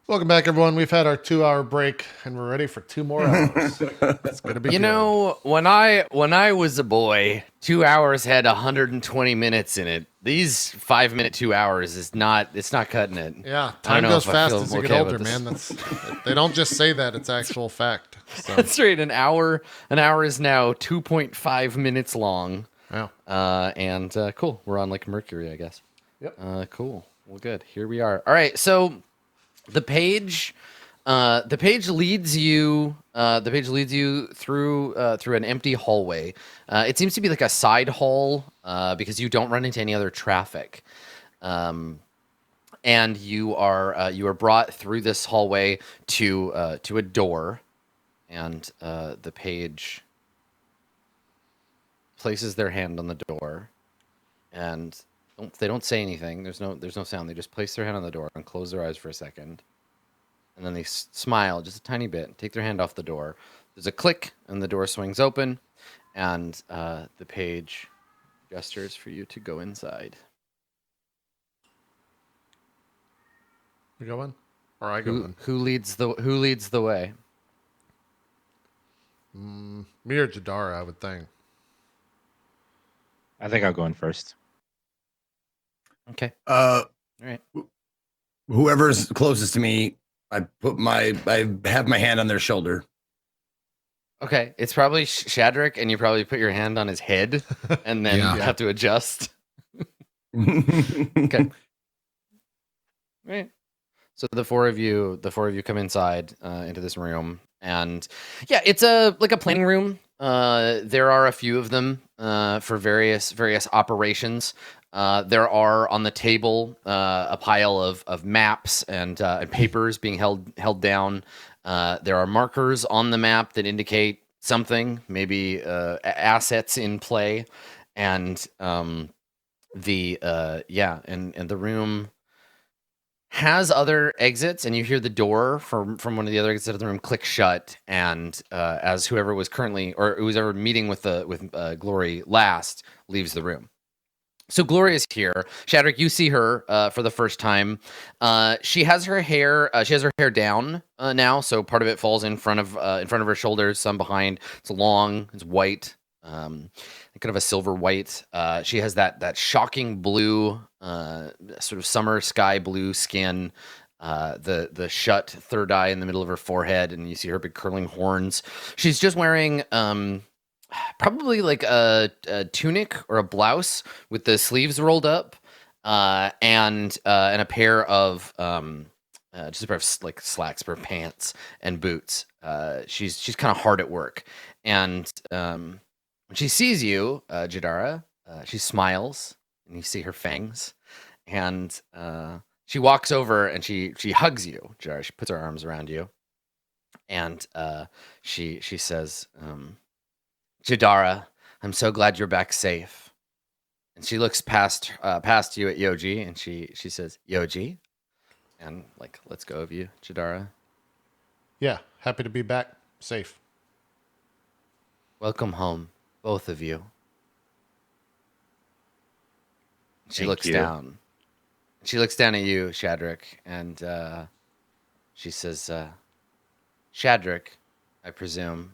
Welcome back, everyone. We've had our 2-hour break, and we're ready for 2 more hours. It's gonna be You good. know, when I was a boy, 2 hours had 120 minutes in it. These 5-minute 2 hours is not. It's not cutting it. Yeah, I don't time know goes if I fast feel as you get okay older, with this. man. They don't just say that; it's actual fact. So, That's right. An hour is now 2.5 minutes long. yeah. And cool. We're on like Mercury, I guess. Yep. Cool. Well, good. Here we are. All right. So the page leads you through an empty hallway. It seems to be like a side hall because you don't run into any other traffic. And you are brought through this hallway to a door, and the page places their hand on the door, and they don't say anything. There's no sound. They just place their hand on the door and close their eyes for a second. And then they smile just a tiny bit, take their hand off the door. There's a click, and the door swings open, and the page gestures for you to go inside. You go in, or I go in. Who leads the way? Me or Jadara, I would think. I think I'll go in first. Okay. All right. Whoever's closest to me, I have my hand on their shoulder. Okay, it's probably Shadrach, and you probably put your hand on his head, and then you have to adjust. Okay. Right. So the four of you come inside into this room, and yeah, it's like a planning room. There are a few of them for various operations. There are on the table a pile of maps and papers being held down. There are markers on the map that indicate something, maybe assets in play, and the room has other exits, and you hear the door from one of the other exits of the room click shut, and as whoever was meeting with Glory last leaves the room. So Gloria is here. Shadrach, you see her for the first time. She has her hair down now, so part of it falls in front of her shoulders, some behind. It's long, it's white, kind of a silver white. She has that shocking blue, sort of summer sky blue skin. The shut third eye in the middle of her forehead, and you see her big curling horns. She's just wearing probably like a tunic or a blouse with the sleeves rolled up, and a pair of just a pair of like slacks, pair of pants and boots. She's kind of hard at work, and when she sees you, Jadara, she smiles, and you see her fangs, and she walks over and she hugs you, Jadara. She puts her arms around you, and she says, Jadara, I'm so glad you're back safe. And she looks past you at Yoji, and she says, Yoji, and like, let's go of you, Jadara. Yeah, happy to be back, safe. Welcome home, both of you. She Thank looks you. down. She looks down at you, Shadrach, and she says, Shadrach, I presume.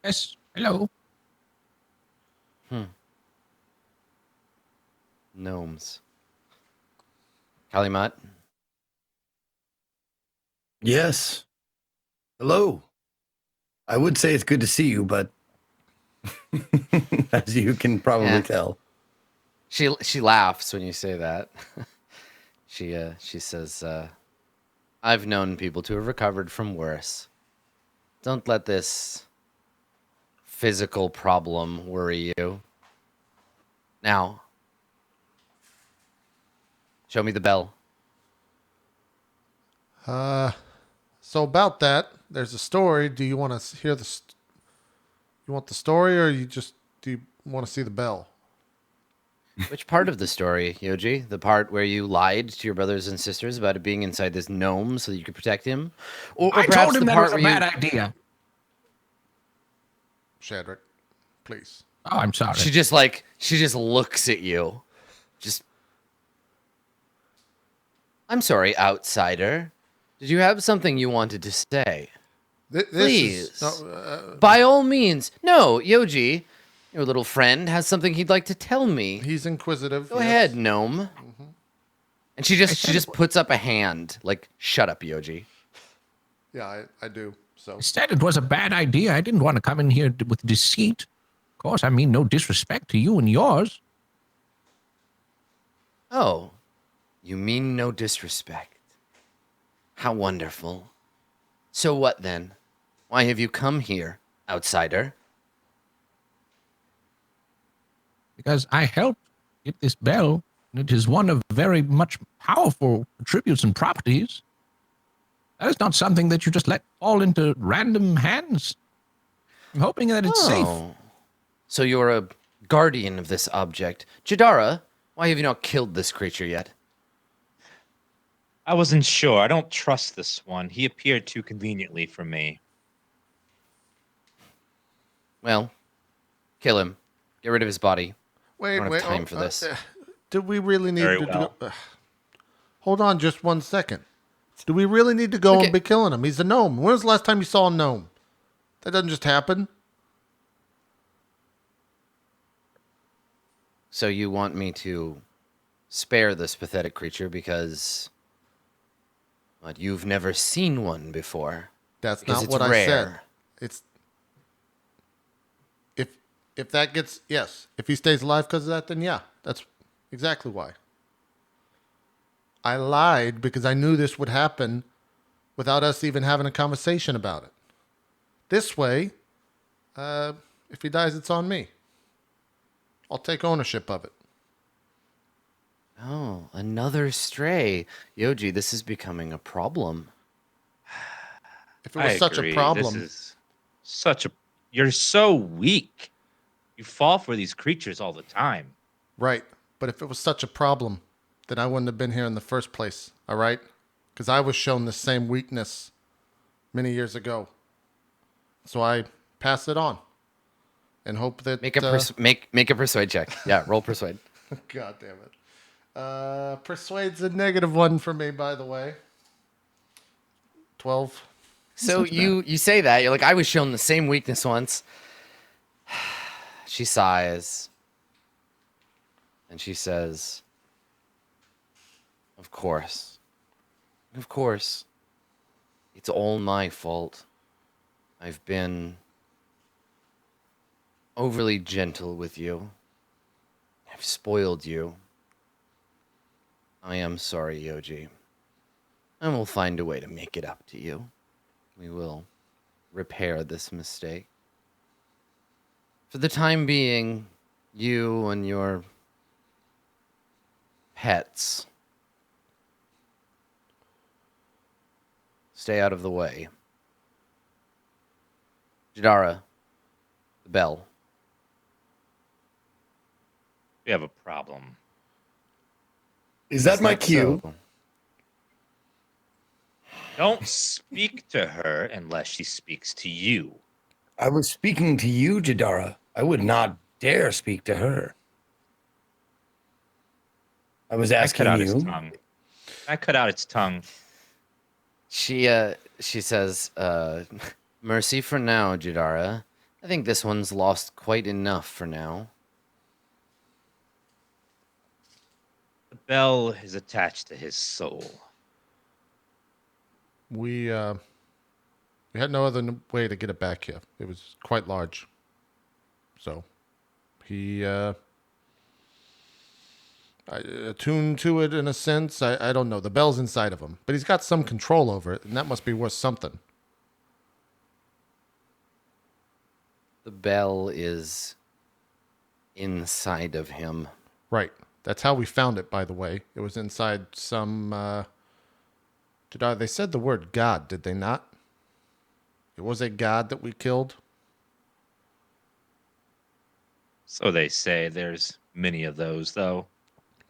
Yes. Hello. Gnomes. Kalimat. Yes. Hello. I would say it's good to see you, but as you can probably tell, She laughs when you say that. She says, I've known people to have recovered from worse. Don't let this physical problem worry you. Now, show me the bell. So about that, there's a story. Do you want to hear you want the story, or do you want to see the bell? Which part of the story, Yoji? The part where you lied to your brothers and sisters about it being inside this gnome so that you could protect him? Or I perhaps told him the that part was a where bad idea. Shadrach, please. Oh, I'm sorry. she just looks at you. Just I'm sorry, outsider. Did you have something you wanted to say? Please. By all means. No, Yoji, your little friend has something he'd like to tell me. He's inquisitive. Go ahead, gnome. And she just puts up a hand, like, shut up, Yoji. Yeah, I do. So I said it was a bad idea. I didn't want to come in here with deceit. Of course, I mean no disrespect to you and yours. Oh, you mean no disrespect. How wonderful. So what then? Why have you come here, outsider? Because I helped get this bell, and it is one of very much powerful attributes and properties. That is not something that you just let fall into random hands. I'm hoping that it's safe. So you're a guardian of this object. Jadara, why have you not killed this creature yet? I wasn't sure. I don't trust this one. He appeared too conveniently for me. Well, kill him. Get rid of his body. wait, I don't wait. have time for this. Do we really need Very to well. do? Hold on, just 1 second. Do we really need to go Okay. and be killing him? He's a gnome. When was the last time you saw a gnome? That doesn't just happen. So you want me to spare this pathetic creature because what, you've never seen one before? That's Because not it's what I said. rare. It's if that gets yes. If he stays alive because of that, then yeah, that's exactly why. I lied because I knew this would happen without us even having a conversation about it. This way, if he dies, it's on me. I'll take ownership of it. Oh, another stray. Yoji, this is becoming a problem. If it was such agree. a problem, This is such a. You're so weak. You fall for these creatures all the time. right? But if it was such a problem, then I wouldn't have been here in the first place. All right? Because I was shown the same weakness many years ago, so I pass it on and hope that Make a make a persuade check. Yeah, roll persuade. God damn it. Persuade's a -1 for me, by the way. 12. So you say that, you're like, I was shown the same weakness once. She sighs. And she says, Of course. Of course. It's all my fault. I've been overly gentle with you. I've spoiled you. I am sorry, Yoji. And we'll find a way to make it up to you. We will repair this mistake. For the time being, you and your pets stay out of the way. Jadara, the bell. We have a problem. Is that my Like cue? so. Don't speak to her unless she speaks to you. I was speaking to you, Jadara. I would not dare speak to her. I was I cut asking out its you. tongue. I cut out its tongue. She says, mercy for now, Jadara. I think this one's lost quite enough for now. The bell is attached to his soul. We had no other way to get it back here. It was quite large. So he attuned to it in a sense. I don't know. The bell's inside of him, but he's got some control over it, and that must be worth something. The bell is inside of him. Right. That's how we found it, by the way. It was inside some they said the word God, did they not? It was a god that we killed. So they say. There's many of those, though.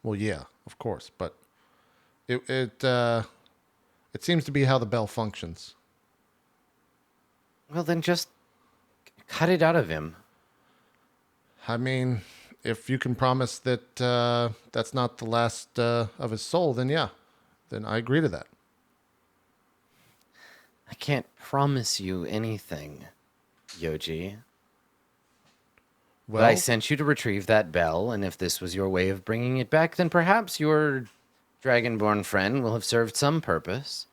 Well, yeah, of course, but it seems to be how the bell functions. Well, then just cut it out of him. I mean, if you can promise that that's not the last of his soul, then yeah, then I agree to that. I can't promise you anything, Yoji. But I Well, sent you to retrieve that bell, and if this was your way of bringing it back, then perhaps your dragonborn friend will have served some purpose.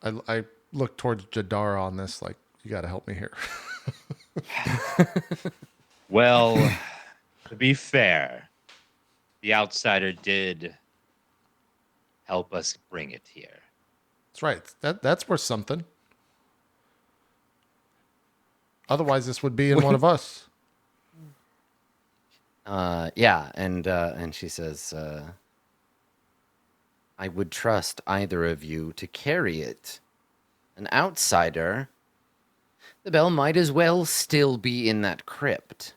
I look towards Jadara on this, like, you got to help me here. Well, to be fair, the outsider did help us bring it here. That's right. That's worth something. Otherwise, this would be in one of us. Yeah, and she says, I would trust either of you to carry it. An outsider, the bell might as well still be in that crypt.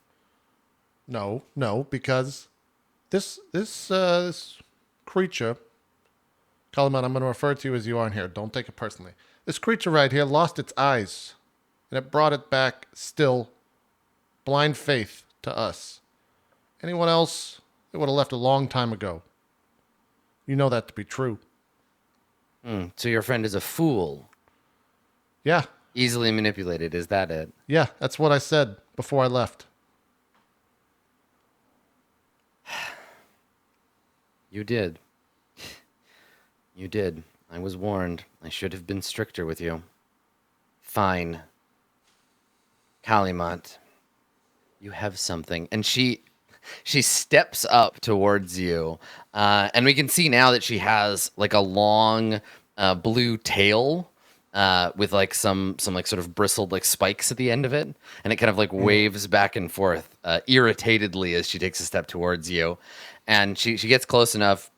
No, because this creature, Kalaman, I'm going to refer to you as you are in here. Don't take it personally. This creature right here lost its eyes, and it brought it back still, blind faith to us. Anyone else, it would have left a long time ago. You know that to be true. So your friend is a fool, Yeah, easily manipulated. Is that it? yeah, that's what I said before I left. You did. You did. I was warned. I should have been stricter with you. Fine. Kalimat, you have something. And she steps up towards you. And we can see now that she has like a long blue tail with like some like sort of bristled like spikes at the end of it. And it kind of like waves back and forth irritatedly as she takes a step towards you. And she gets close enough,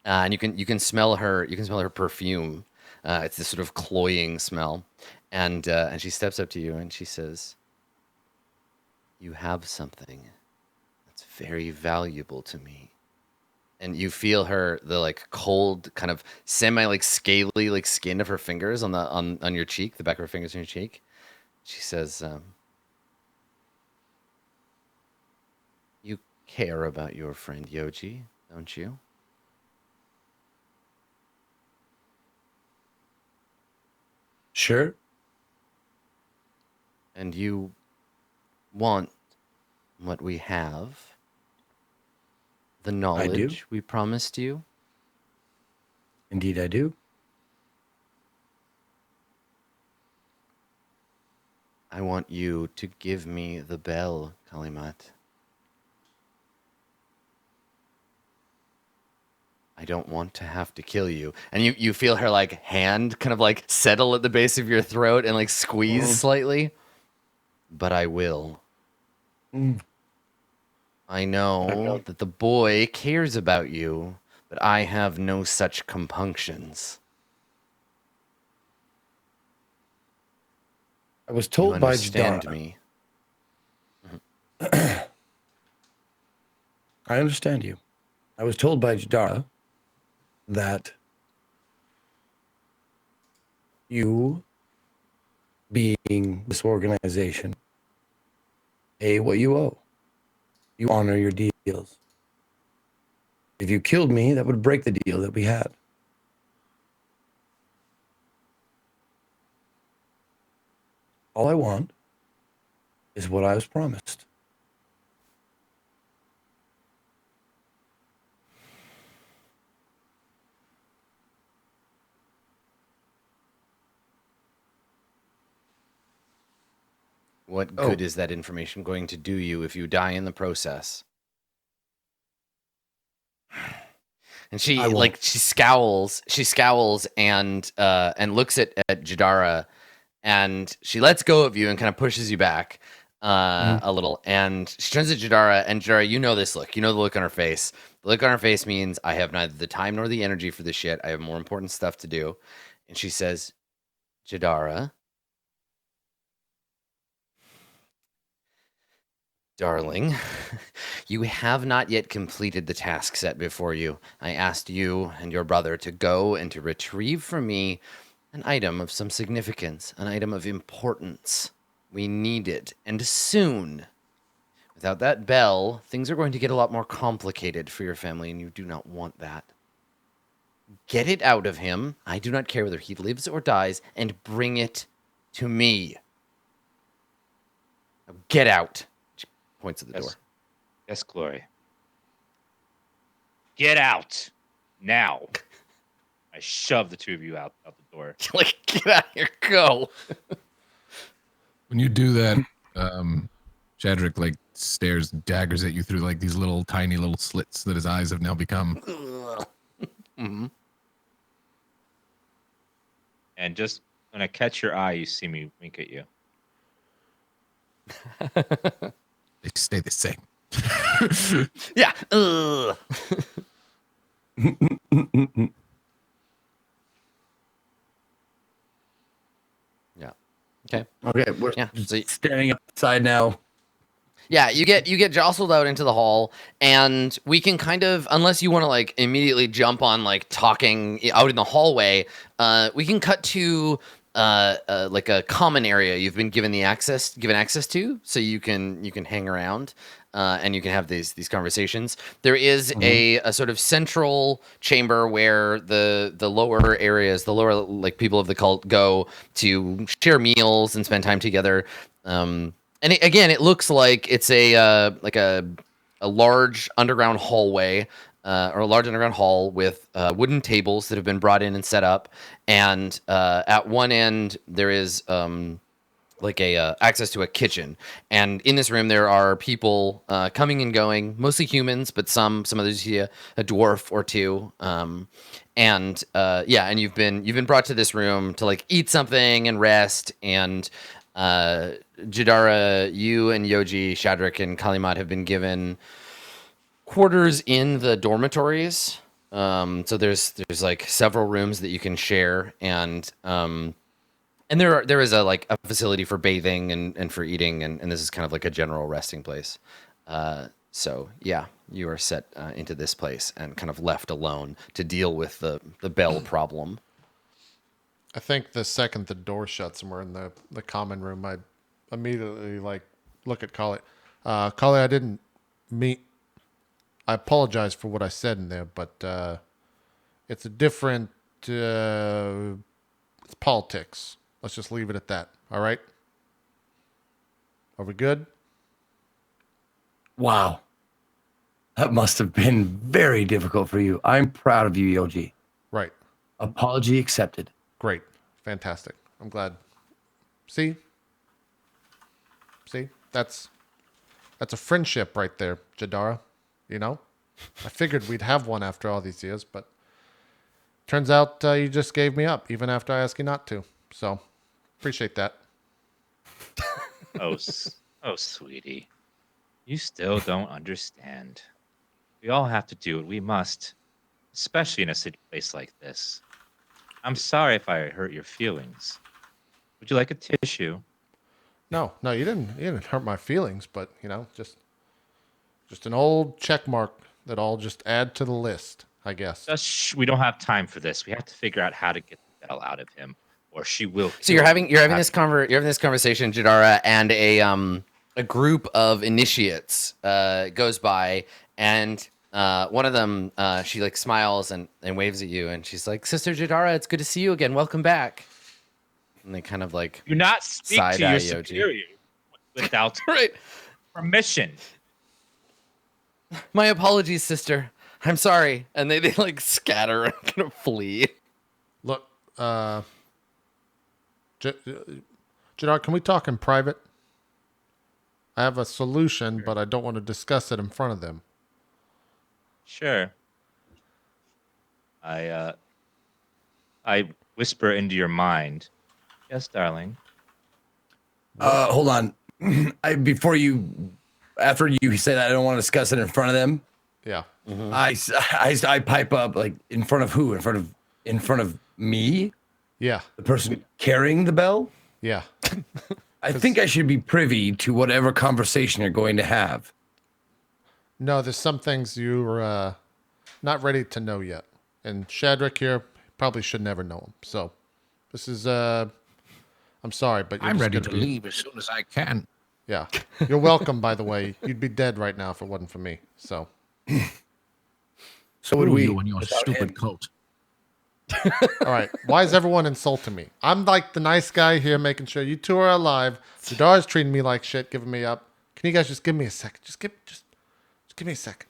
and you can smell her perfume. It's this sort of cloying smell, and she steps up to you and she says, "You have something that's very valuable to me." And you feel the like cold, kind of semi like scaly like skin of her fingers on your cheek, the back of her fingers on your cheek. She says, "You care about your friend Yoji, don't you?" Sure. And you want what we have, the knowledge we promised you. Indeed, I do. I want you to give me the bell, Kalimat. I don't want to have to kill you. And you feel her like hand kind of like settle at the base of your throat and like squeeze slightly. But I will. I know that the boy cares about you, but I have no such compunctions. I was You told by understand Jadara. me. I understand you. I was told by Jadara that you, being this organization, pay what you owe. You honor your deals. If you killed me, that would break the deal that we had. All I want is what I was promised. What good is that information going to do you if you die in the process? And she I won't. like she scowls and looks at Jadara, and she lets go of you and kind of pushes you back a little. And she turns to Jadara, and Jadara, you know this look. You know the look on her face. The look on her face means I have neither the time nor the energy for this shit. I have more important stuff to do. And she says, Jadara, darling, you have not yet completed the task set before you. I asked you and your brother to go and to retrieve for me an item of some significance, an item of importance. We need it, and soon. Without that bell, things are going to get a lot more complicated for your family, and you do not want that. Get it out of him. I do not care whether he lives or dies, and bring it to me. Now get out. She points at the door. Yes, Glory. Get out now. I shove the two of you out the door. Like, get out here, go. When you do that, Shadrick like stares daggers at you through like these little tiny little slits that his eyes have now become. Mhm. And just when I catch your eye, you see me wink at you. They stay the same. Yeah. Yeah. Okay. Okay, we're Yeah. So standing outside now. yeah, you get jostled out into the hall, and we can kind of, unless you want to like immediately jump on like talking out in the hallway, we can cut to like a common area you've been given access to, so you can hang around. And you can have these conversations. There is a sort of central chamber where the lower areas, the lower like people of the cult go to share meals and spend time together. And it looks like it's a large underground hallway or a large underground hall with wooden tables that have been brought in and set up. And at one end there is like a access to a kitchen, and in this room there are people coming and going, mostly humans, but some others, you see a dwarf or two, and you've been brought to this room to like eat something and rest. And Jadara, you and Yoji, Shadrick, and Kalimat have been given quarters in the dormitories. So there's like several rooms that you can share, and there is a facility for bathing and for eating, and this is kind of like a general resting place. So yeah, you are set into this place and kind of left alone to deal with the bell problem. I think the second the door shuts and we're in the common room, I immediately like look at Kali. Kali, I didn't mean. I apologize for what I said in there, but it's a different. It's politics. Let's just leave it at that. All right. Are we good? Wow. That must have been very difficult for you. I'm proud of you, Yoji. Right. Apology accepted. Great. Fantastic. I'm glad. See? That's a friendship right there, Jadara. You know? I figured we'd have one after all these years, but turns out you just gave me up, even after I asked you not to. So, appreciate that. Oh, sweetie. You still don't understand. We all have to do what we must, especially in a city place like this. I'm sorry if I hurt your feelings. Would you like a tissue? No, you didn't hurt my feelings, but just an old check mark that I'll just add to the list, I guess. We don't have time for this. We have to figure out how to get the bell out of him, or she will. So you're having this conversation, Jadara, and a group of initiates goes by, and one of them she like smiles and waves at you, and she's like, "Sister Jadara, it's good to see you again. Welcome back." And they kind of like do not speak to your superior without right permission. My apologies, sister. I'm sorry. And they like scatter and kind of flee. Look, Jadar, can we talk in private? I have a solution, but I don't want to discuss it in front of them. Sure. I whisper into your mind. Yes, darling. Hold on. After you say that, I don't want to discuss it in front of them. Yeah. Mm-hmm. I pipe up like in front of who? In front of me? Yeah. The person carrying the bell? Yeah. I think I should be privy to whatever conversation you're going to have. No, there's some things you're not ready to know yet. And Shadrick here probably should never know him. So this is I'm sorry, but I'm ready to leave as soon as I can. Yeah. You're welcome, by the way. You'd be dead right now if it wasn't for me. So, So would Screw we. you and your without stupid him. cult. all right. Why is everyone insulting me? I'm like the nice guy here making sure you two are alive. Jadar's treating me like shit, giving me up. Can you guys just give me a second? Just give me a second.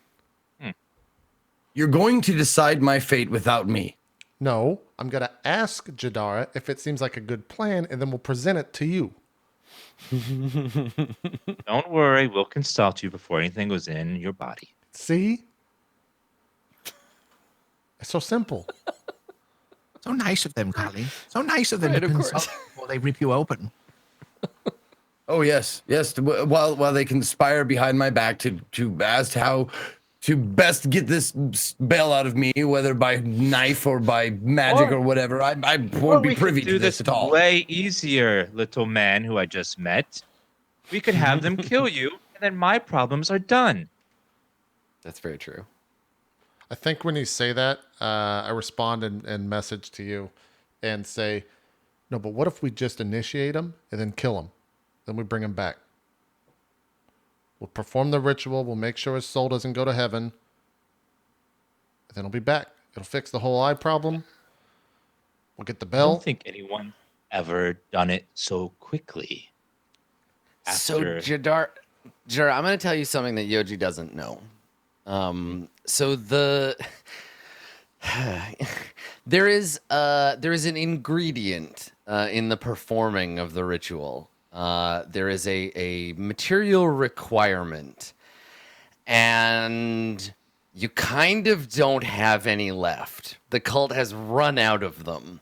You're going to decide my fate without me. No, I'm going to ask Jadara if it seems like a good plan, and then we'll present it to you. Don't worry, we'll consult you before anything goes in your body. See? It's so simple. So nice of them, Kali. So nice of them Right, to of consult course. before they rip you open. Oh yes, yes. While they conspire behind my back to as to how to best get this spell out of me, whether by knife or by magic or whatever, I won't be privy to this at all. Way easier, little man who I just met. We could have them kill you, and then my problems are done. That's very true. I think when you say that, I respond and message to you and say, no, but what if we just initiate him and then kill him? Then we bring him back. We'll perform the ritual. We'll make sure his soul doesn't go to heaven. And then he'll be back. It'll fix the whole eye problem. We'll get the I bell. don't think anyone ever done it so quickly. So After- Jadar, I'm going to tell you something that Yoji doesn't know. So there is an ingredient in the performing of the ritual. There is a material requirement, and you kind of don't have any left. The cult has run out of them.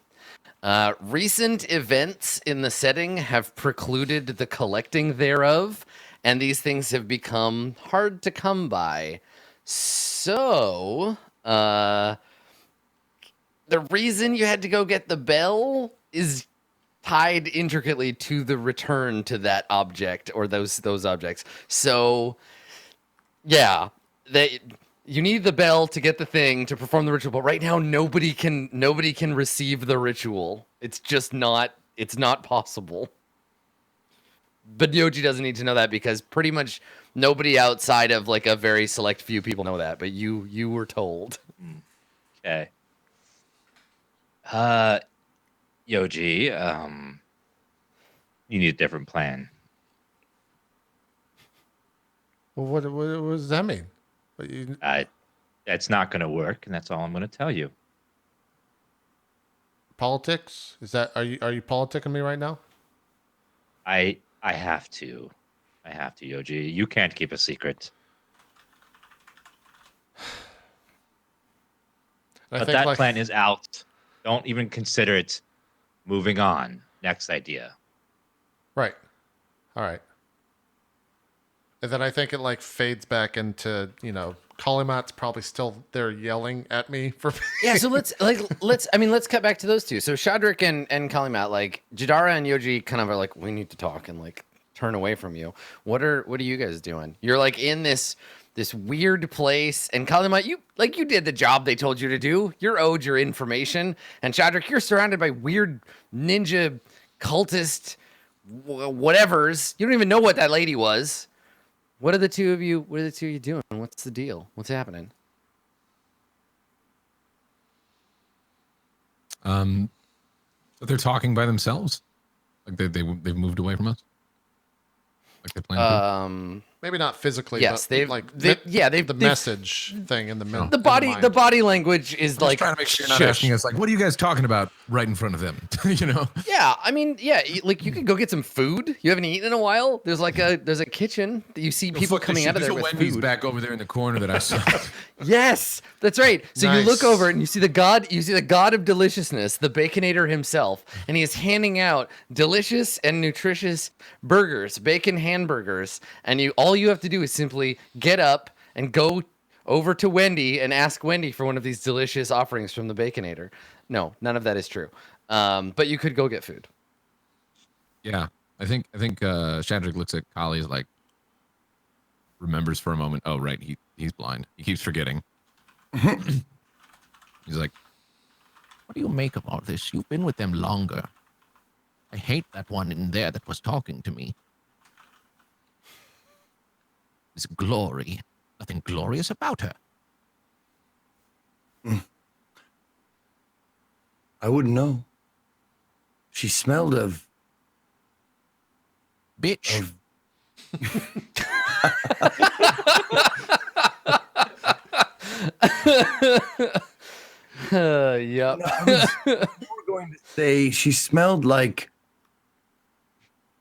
Recent events in the setting have precluded the collecting thereof, and these things have become hard to come by. So, the reason you had to go get the bell is tied intricately to the return to that object or those objects. So, yeah, you need the bell to get the thing to perform the ritual, but right now nobody can receive the ritual. It's just not possible. But Yoji doesn't need to know that because pretty much nobody outside of like a very select few people know that, but you were told. Okay. Yoji, you need a different plan. Well, what does that mean? What you, That's not going to work, and that's all I'm going to tell you. politics? Is that are you politicking me right now? I have to. I have to, Yoji. You can't keep a secret. But that plan is out. Don't even consider it. Moving on. Next idea. Right. All right. And then I think it like fades back into, Kalimat's probably still there yelling at me for Yeah, so let's cut back to those two. So Shadrik and Kalimat, like Jadara and Yoji kind of are like, we need to talk and like turn away from you. What are you guys doing? You're like in this weird place, and Kalimat, you did the job they told you to do. You're owed your information. And Shadrik, you're surrounded by weird ninja cultist whatevers. You don't even know what that lady was. What are the two of you doing? What's the deal? What's happening? So they're talking by themselves? Like they've moved away from us? Like they plan to? maybe not physically, Yes, but they've the message thing in the middle. The body language is I'm like just trying to make sure you're not shush. asking us, like, what are you guys talking about right in front of them? Yeah, I mean, yeah, like you could go get some food. You haven't eaten in a while. There's a kitchen that you see people coming out of there There's with a Wendy's food. back over there in the corner that I saw. Yes, that's right. So you look Nice. over and you see the god of deliciousness, the Baconator himself, and he is handing out delicious and nutritious burgers, bacon hamburgers, and all you have to do is simply get up and go over to Wendy and ask Wendy for one of these delicious offerings from the Baconator. No, none of that is true. But you could go get food. Yeah, I think Shadrick looks at Kali, like, remembers for a moment. Oh, right, he's blind. He keeps forgetting. He's like, what do you make of all this? You've been with them longer. I hate that one in there that was talking to me. This glory. Nothing glorious about her. I wouldn't know. She smelled of Bitch. Yep. No, I was more going to say she smelled like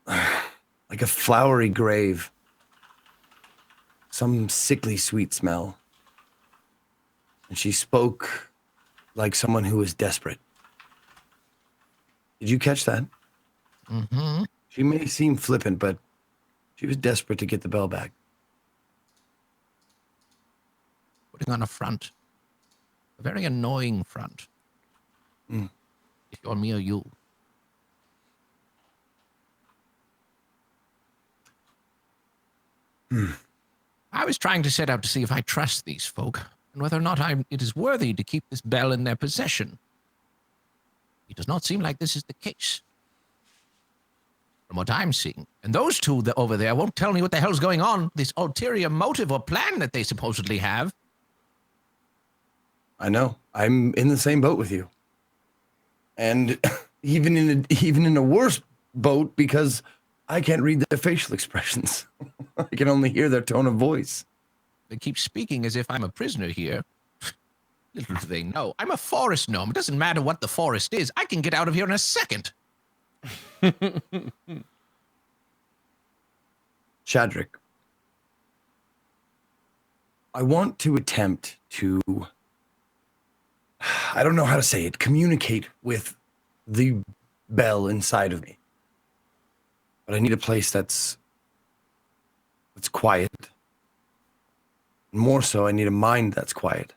a flowery grave. Some sickly sweet smell. And she spoke like someone who was desperate. Did you catch that? Mm-hmm. She may seem flippant, but she was desperate to get the bell back. Putting on a front. A very annoying front. Mm. If you're me or you. I was trying to set out to see if I trust these folk, and whether or not it is worthy to keep this bell in their possession. It does not seem like this is the case. From what I'm seeing. And those two over there won't tell me what the hell's going on, this ulterior motive or plan that they supposedly have. I know. I'm in the same boat with you. And even in a worse boat because I can't read their facial expressions. I can only hear their tone of voice. They keep speaking as if I'm a prisoner here. Little do they know. I'm a forest gnome. It doesn't matter what the forest is. I can get out of here in a second. Shadrick, I want to attempt to, I don't know how to say it, communicate with the bell inside of me. But I need a place that's quiet. More so, I need a mind that's quiet.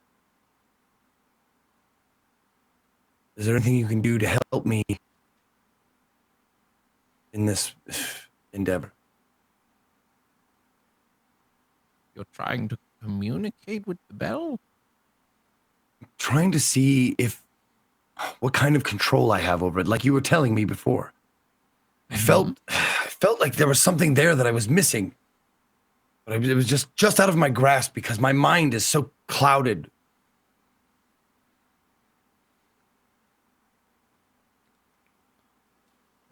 Is there anything you can do to help me in this endeavor? You're trying to communicate with the bell? Trying to see what kind of control I have over it, like you were telling me before. I felt like there was something there that I was missing, but it was just out of my grasp because my mind is so clouded.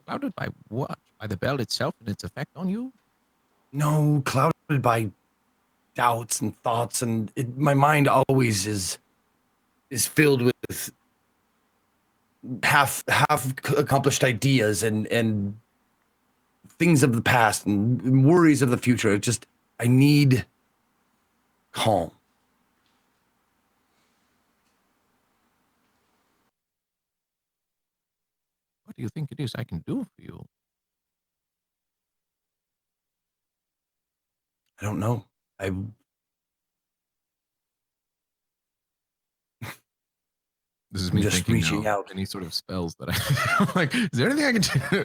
Clouded by what? By the bell itself and its effect on you? No, clouded by doubts and thoughts, and my mind always is filled with half accomplished ideas and things of the past and worries of the future. I need calm. What do you think it is I can do for you? I don't know. This is I'm me just thinking reaching now, out. any sort of spells that I'm like, is there anything I can do?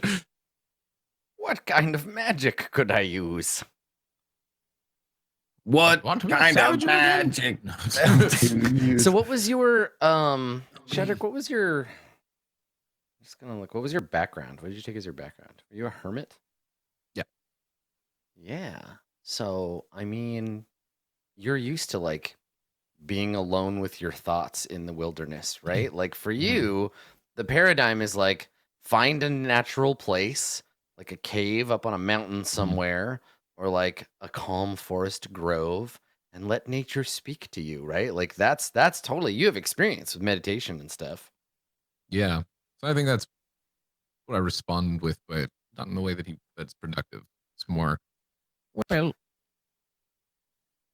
What kind of magic could I use? What Want to be kind of savage again? magic? So what was your Shadrick, what was your I'm just gonna look, what was your background? What did you take as your background? Were you a hermit? Yeah. Yeah. So I mean, you're used to like being alone with your thoughts in the wilderness, right? Like for you, the paradigm is like find a natural place, like a cave up on a mountain somewhere, or like a calm forest grove, and let nature speak to you, right? Like that's totally, you have experience with meditation and stuff. Yeah. So I think that's what I respond with, but not in the way that's productive. It's more, well,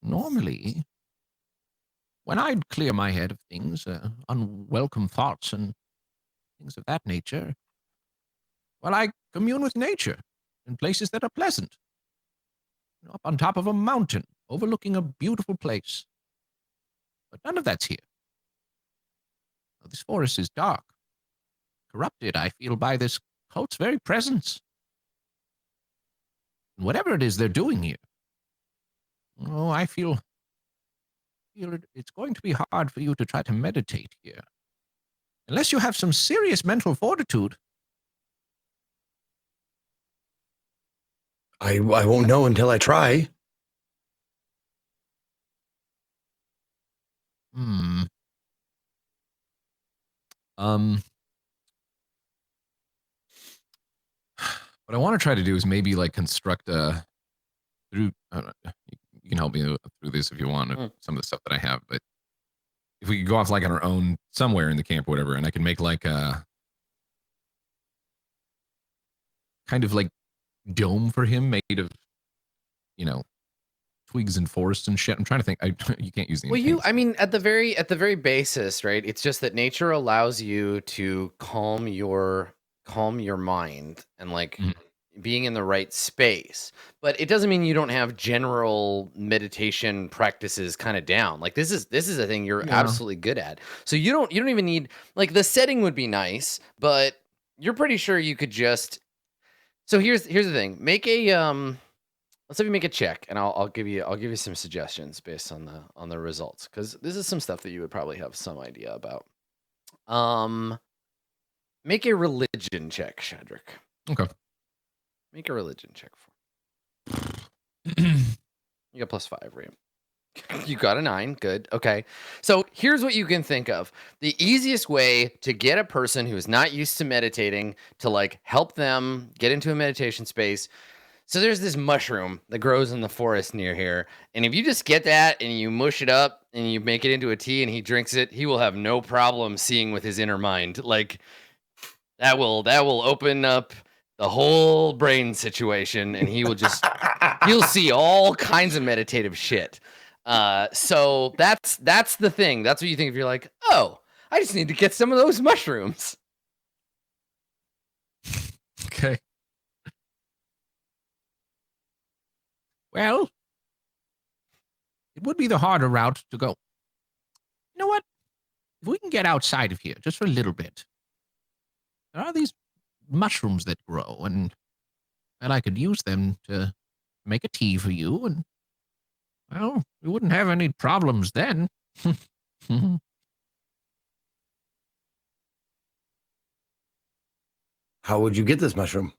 normally when I'd clear my head of things, unwelcome thoughts and things of that nature, well, I commune with nature in places that are pleasant. Up on top of a mountain, overlooking a beautiful place. But none of that's here. This forest is dark, corrupted, I feel, by this cult's very presence. And whatever it is they're doing here, I feel it's going to be hard for you to try to meditate here. Unless you have some serious mental fortitude. I won't know until I try. Hmm. Um. What I want to try to do is maybe like construct a through. You can help me through this if you want. Some of the stuff that I have, but if we could go off like on our own somewhere in the camp or whatever, and I can make like a kind of like dome for him made of, twigs and forests and shit. I'm trying to think. You can't use the. Well, I mean, at the very basis, right? It's just that nature allows you to calm your mind and like being in the right space. But it doesn't mean you don't have general meditation practices kind of down. Like this is a thing you're absolutely good at. So you don't even need, like, the setting would be nice, but you're pretty sure you could just. So here's the thing. Make a let's have you make a check, and I'll give you some suggestions based on the results, because this is some stuff that you would probably have some idea about. Make a religion check, Shadrick. Okay. Make a religion check for. You got +5, right? You got a 9. Good. Okay. So here's what you can think of. The easiest way to get a person who is not used to meditating to like help them get into a meditation space. So there's this mushroom that grows in the forest near here. And if you just get that and you mush it up and you make it into a tea and he drinks it, he will have no problem seeing with his inner mind. Like that will open up the whole brain situation, and he will just he'll see all kinds of meditative shit. So that's the thing. That's what you think if you're like, oh, I just need to get some of those mushrooms. Okay. Well, it would be the harder route to go. You know what? If we can get outside of here just for a little bit, there are these mushrooms that grow, and I could use them to make a tea for you, and, well, we wouldn't have any problems then. How would you get this mushroom?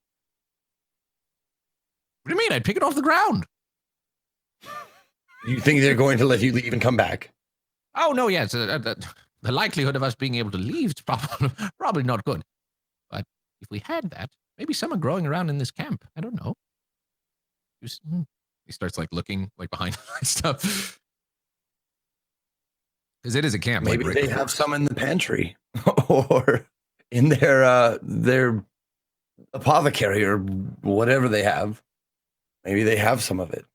What do you mean? I'd pick it off the ground. You think they're going to let you leave and come back? Oh, no, yes. The likelihood of us being able to leave is probably not good. But if we had that, maybe someone growing around in this camp. I don't know. He starts like looking like behind stuff. Because it is a camp. Maybe like, they have some in the pantry or in their apothecary or whatever they have. Maybe they have some of it.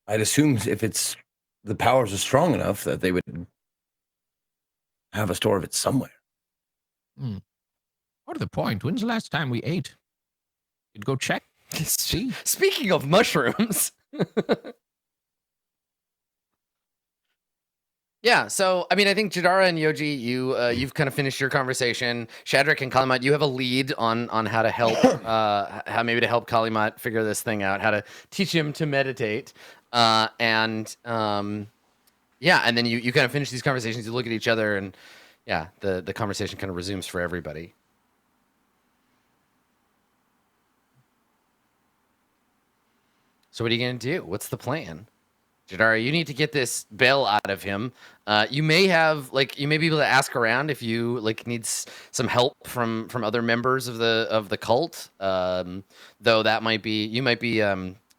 I'd assume if it's the powers are strong enough that they would have a store of it somewhere. What to the point? When's the last time we ate? You'd go check. See? Speaking of mushrooms. Yeah, so I mean, I think Jadara and Yoji, you've kind of finished your conversation. Shadrick and Kalimat, you have a lead on how to help, how maybe to help Kalimat figure this thing out, how to teach him to meditate, yeah, and then you kind of finish these conversations. You look at each other, and yeah, the conversation kind of resumes for everybody. So what are you gonna do? What's the plan? Jadara, you need to get this bell out of him. You may be able to ask around if you need some help from other members of the cult. Though that might be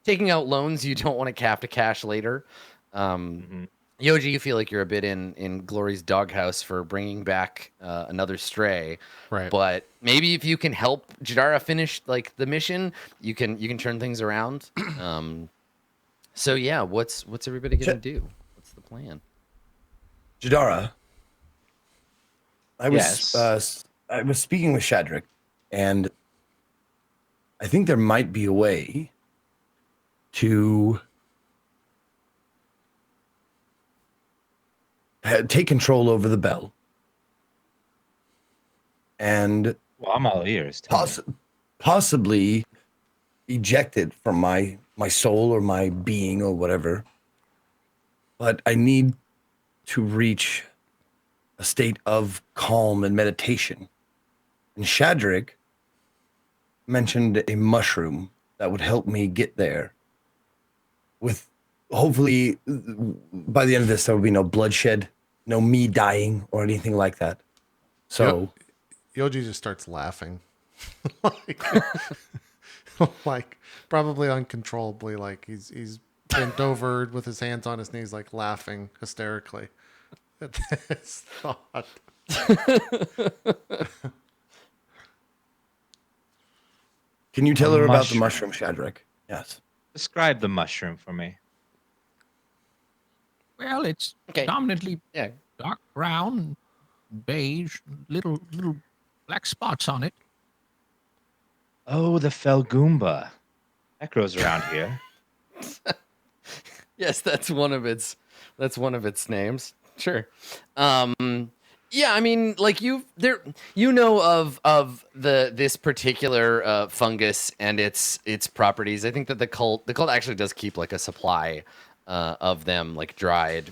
taking out loans you don't want to have to cash later. Yoji, you feel like you're a bit in Glory's doghouse for bringing back another stray. Right. But maybe if you can help Jadara finish the mission, you can turn things around. So yeah, what's everybody gonna do? What's the plan? Jadara, I was speaking with Shadrick, and I think there might be a way to take control over the bell, and Well, I'm all ears. possibly eject it from my soul or my being or whatever. But I need to reach a state of calm and meditation. And Shadrick mentioned a mushroom that would help me get there. With hopefully by the end of this, there will be no bloodshed no me dying or anything like that. So Yoji just starts laughing. like, like probably uncontrollably, like he's bent over with his hands on his knees, like laughing hysterically at this thought. can you tell A her about the mushroom. mushroom, Shadrach? Yes. Describe the mushroom for me. Well, it's Okay. dominantly Yeah. dark brown, beige, little black spots on it. Oh, the Felgoomba. That grows around here. Yes, that's one of its names. Sure. Yeah, I mean, like you know of this particular fungus and its properties. I think that the cult actually does keep like a supply of them like dried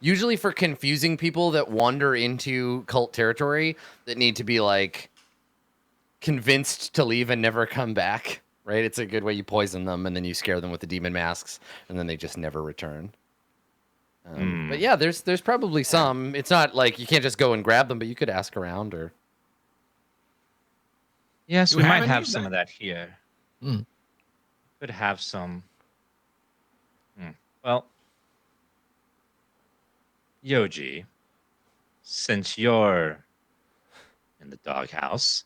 usually for confusing people that wander into cult territory that need to be like convinced to leave and never come back. Right? It's a good way you poison them and then you scare them with the demon masks and then they just never return. But yeah, there's probably some. It's not like you can't just go and grab them, but you could ask around or. Yes, You we might have any have of some that? of that here. Mm. Could have some. Well, Yoji, since you're in the doghouse,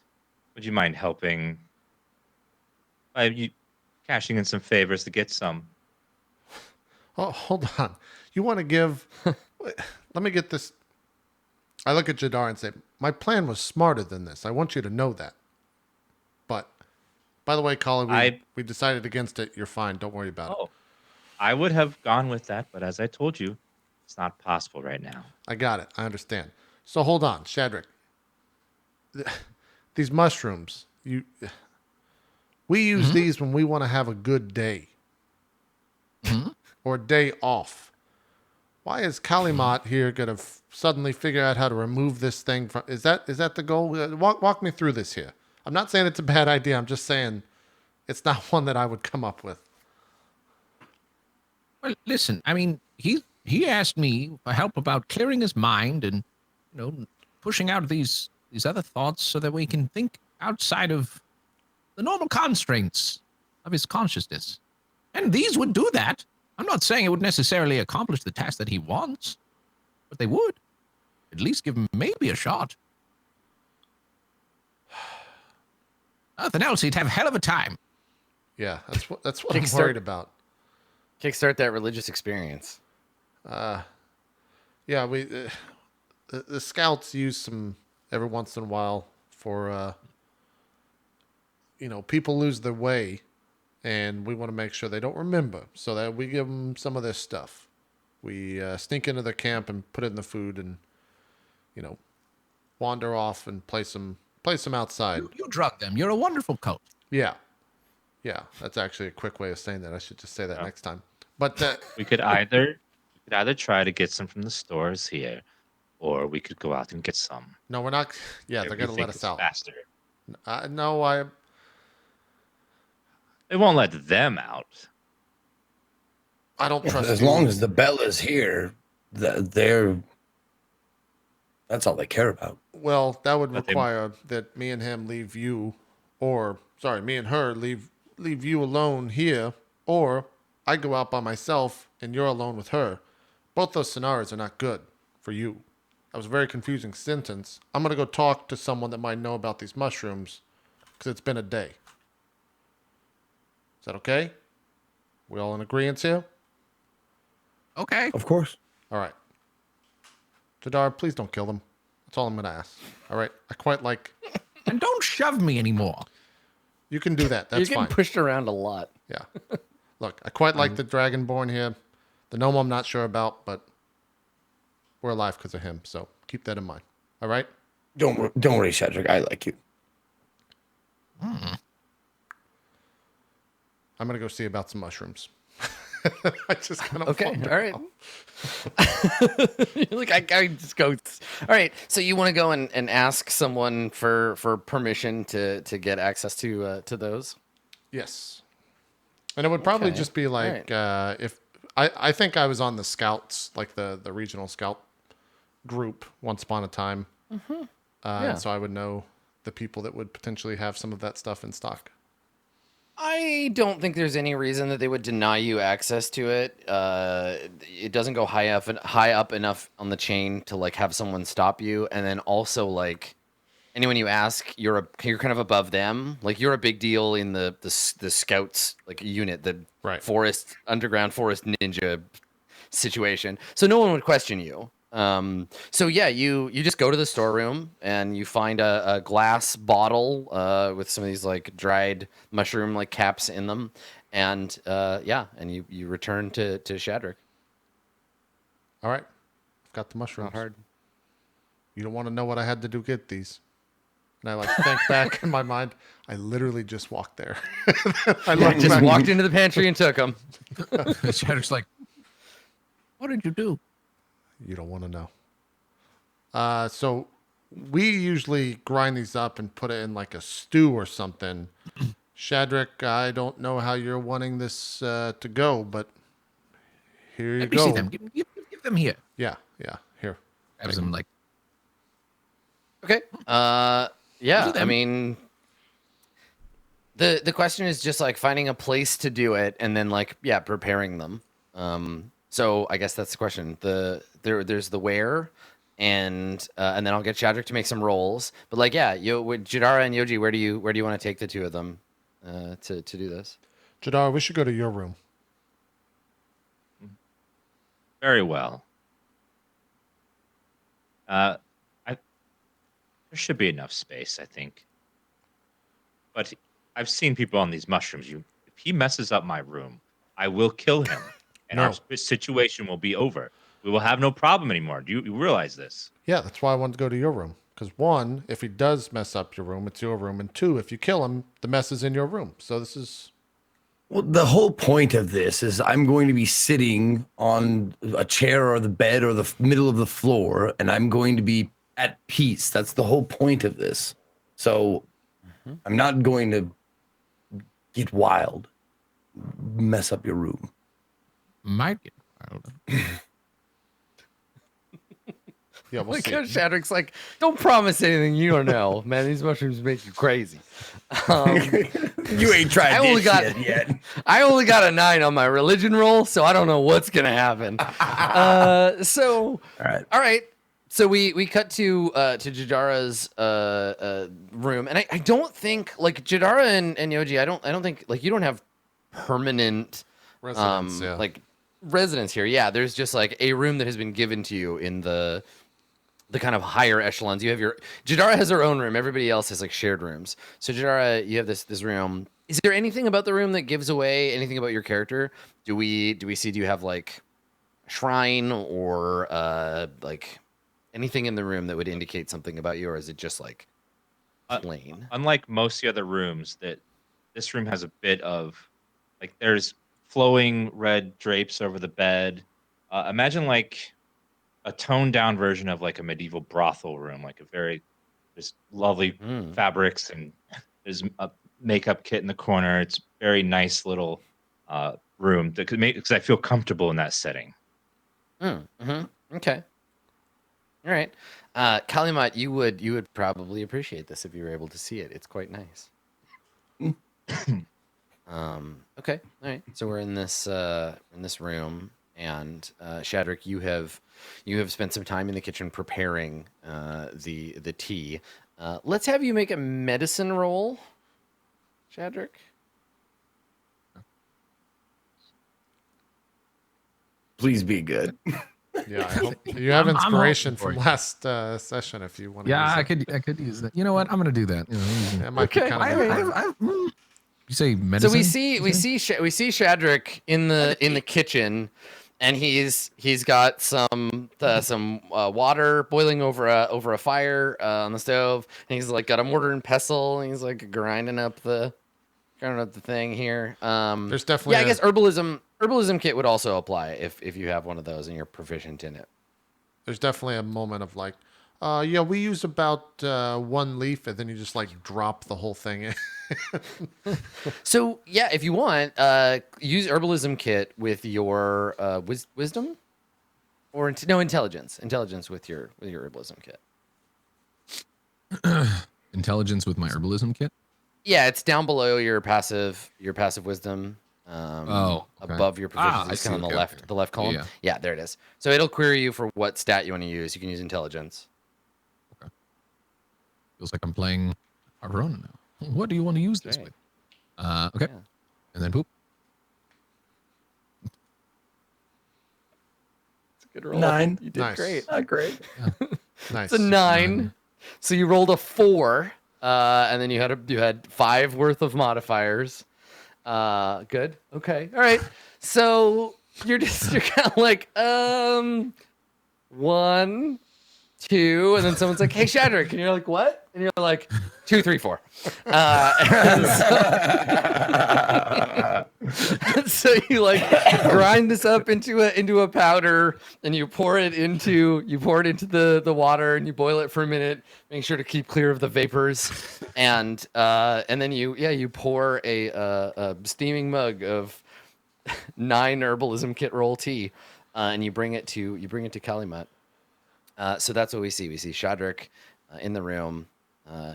would you mind helping by you cashing in some favors to get some? Oh, hold on. You want to give? Let me get this. I look at Jadar and say, "My plan was smarter than this. I want you to know that." But, by the way, Colin, we decided against it. You're fine. Don't worry about it. Oh, I would have gone with that, but as I told you, it's not possible right now. I got it. I understand. So hold on, Shadrach. These mushrooms, we use these when we want to have a good day or a day off. Why is Kalimat here going to suddenly figure out how to remove this thing from? Is that the goal? Walk me through this here. I'm not saying it's a bad idea. I'm just saying it's not one that I would come up with. Well, listen, I mean, he asked me for help about clearing his mind and, pushing out these other thoughts so that we can think outside of the normal constraints of his consciousness. And these would do that. I'm not saying it would necessarily accomplish the task that he wants, but they would. At least give him maybe a shot. Nothing else, he'd have a hell of a time. Yeah, that's what I'm worried about. Kickstart that religious experience. Yeah, we the scouts use some every once in a while for people lose their way, and we want to make sure they don't remember, so that we give them some of this stuff. We sneak into their camp and put it in the food, and wander off and place them outside. You drug them. You're a wonderful coach. Yeah, that's actually a quick way of saying that. I should just say that next time. But We could either try to get some from the stores here, or we could go out and get some. no, we're not. Yeah, If they're we gonna think let us it's out. faster. No, They won't let them out. I don't trust. As you. long as the Bella's here, they're that's all they care about. Well, that would But require that me and him leave you, or sorry, me and her leave you alone here, or I go out by myself and you're alone with her. Both those scenarios are not good for you. That was a very confusing sentence. I'm gonna go talk to someone that might know about these mushrooms, because it's been a day. Is that okay? We all in agreement here? Okay. Of course. All right. Jadar, please don't kill them. That's all I'm gonna ask. All right. I quite like. And don't shove me anymore. You can do that. That's You're getting fine. pushed around a lot. Yeah. Look, I quite like the Dragonborn here. The gnome I'm not sure about, but we're alive because of him. So keep that in mind. All right? Don't worry, Shadrach. I like you. I'm going to go see about some mushrooms. I just kind of Okay, all right. Like I just go. All right, so you want to go and ask someone for permission to get access to those? Yes. And it would probably Okay. just be like if I think I was on the scouts, like the regional scout group once upon a time. Yeah. And so I would know the people that would potentially have some of that stuff in stock. I don't think there's any reason that they would deny you access to it. It doesn't go high up enough on the chain to like have someone stop you, and then also like anyone you ask, you're kind of above them. Like you're a big deal in the scouts like unit, the underground forest ninja situation. So no one would question you. So yeah, you just go to the storeroom and you find a glass bottle with some of these like dried mushroom like caps in them, and and you return to Shadrach. All right, I've got the mushrooms. Not hard. You don't want to know what I had to do to get these. And I like think back in my mind. I literally just walked there. I just walked into the pantry and took them. Shadrach's like, what did you do? You don't want to know. So we usually grind these up and put it in like a stew or something. Shadrach, I don't know how you're wanting this to go, but here you Let me go. see them. Give them here. Yeah, here. Grabs them like. Okay. Yeah. them. I mean, the question is just like finding a place to do it, and then like preparing them. So I guess that's the question. There's the where, and then I'll get Shadrach to make some rolls. But like with Jadara and Yoji, where do you want to take the two of them to do this? Jadara, we should go to your room. Very well. There should be enough space, I think. But I've seen people on these mushrooms. If he messes up my room, I will kill him, and our situation will be over. We will have no problem anymore. Do you realize this? Yeah, that's why I wanted to go to your room. Because one, if he does mess up your room, it's your room. And two, if you kill him, the mess is in your room. So this is... Well, the whole point of this is I'm going to be sitting on a chair or the bed or the middle of the floor, and I'm going to be at peace. That's the whole point of this. So I'm not going to get wild, mess up your room. Might get wild. Yeah, we'll see. Shadrach's like, don't promise anything you don't know, man. These mushrooms make you crazy. You ain't tried shit yet. I only got a 9 on my religion roll, so I don't know what's gonna happen. All right. So we cut to Jadara's room, and I don't think like Jadara and Yoji. I don't think like you don't have permanent Residence, like residence here. Yeah, there's just like a room that has been given to you in the kind of higher echelons. You have Jadara has her own room. Everybody else has like shared rooms. So Jadara, you have this room. Is there anything about the room that gives away anything about your character? Do we see? Do you have like a shrine or like anything in the room that would indicate something about you, or is it just like plain? Unlike most of the other rooms, this room has a bit of like there's flowing red drapes over the bed. Imagine like a toned down version of like a medieval brothel room, like there's lovely fabrics, and there's a makeup kit in the corner. It's very nice little room that could make because I feel comfortable in that setting. Okay. All right. Kalimat, you would probably appreciate this if you were able to see it. It's quite nice. Okay. All right. So we're in this room, and Shadrach, you have spent some time in the kitchen preparing the tea. Let's have you make a medicine roll, Shadrach. Please be good. Yeah, I hope you have inspiration from last session if you want to. Yeah, use I could use that. You know what? I'm gonna do that. You know, That might be kind of you say medicine. So we see Shadrach in the kitchen, and he's got some water boiling over a fire on the stove, and he's like got a mortar and pestle, and he's like grinding up the thing here. There's definitely I guess herbalism kit would also apply if you have one of those and you're proficient in it. There's definitely a moment of like, yeah, we use about 1 leaf, and then you just like drop the whole thing in. So yeah, if you want, use herbalism kit with your wisdom Or no, intelligence. Intelligence with your herbalism kit. Intelligence with my herbalism kit. Yeah, it's down below your passive wisdom. Okay. Above your proficiency. I It's kind of see. on the Okay, left, okay. the left column. Yeah. Yeah, there it is. So it'll query you for what stat you want to use. You can use intelligence. Feels like I'm playing Arverona now. What do you want to use this Right. with? Okay. Yeah. And then poop. It's a good roll. 9. You did Nice. great. Not great. Nice. It's a 9. So you rolled a 4, and then you had 5 worth of modifiers. Good. Okay. All right. So you're kind of like 1, 2, and then someone's like, "Hey, Shadrach," and you're like, "What?" And you're like, 2, 3, 4. So you like grind this up into a powder, and you pour it into the water, and you boil it for a minute, making sure to keep clear of the vapors, and then you pour a steaming mug of 9 herbalism kit roll tea, and you bring it to Calumet. So that's what we see. We see Shadrach in the room,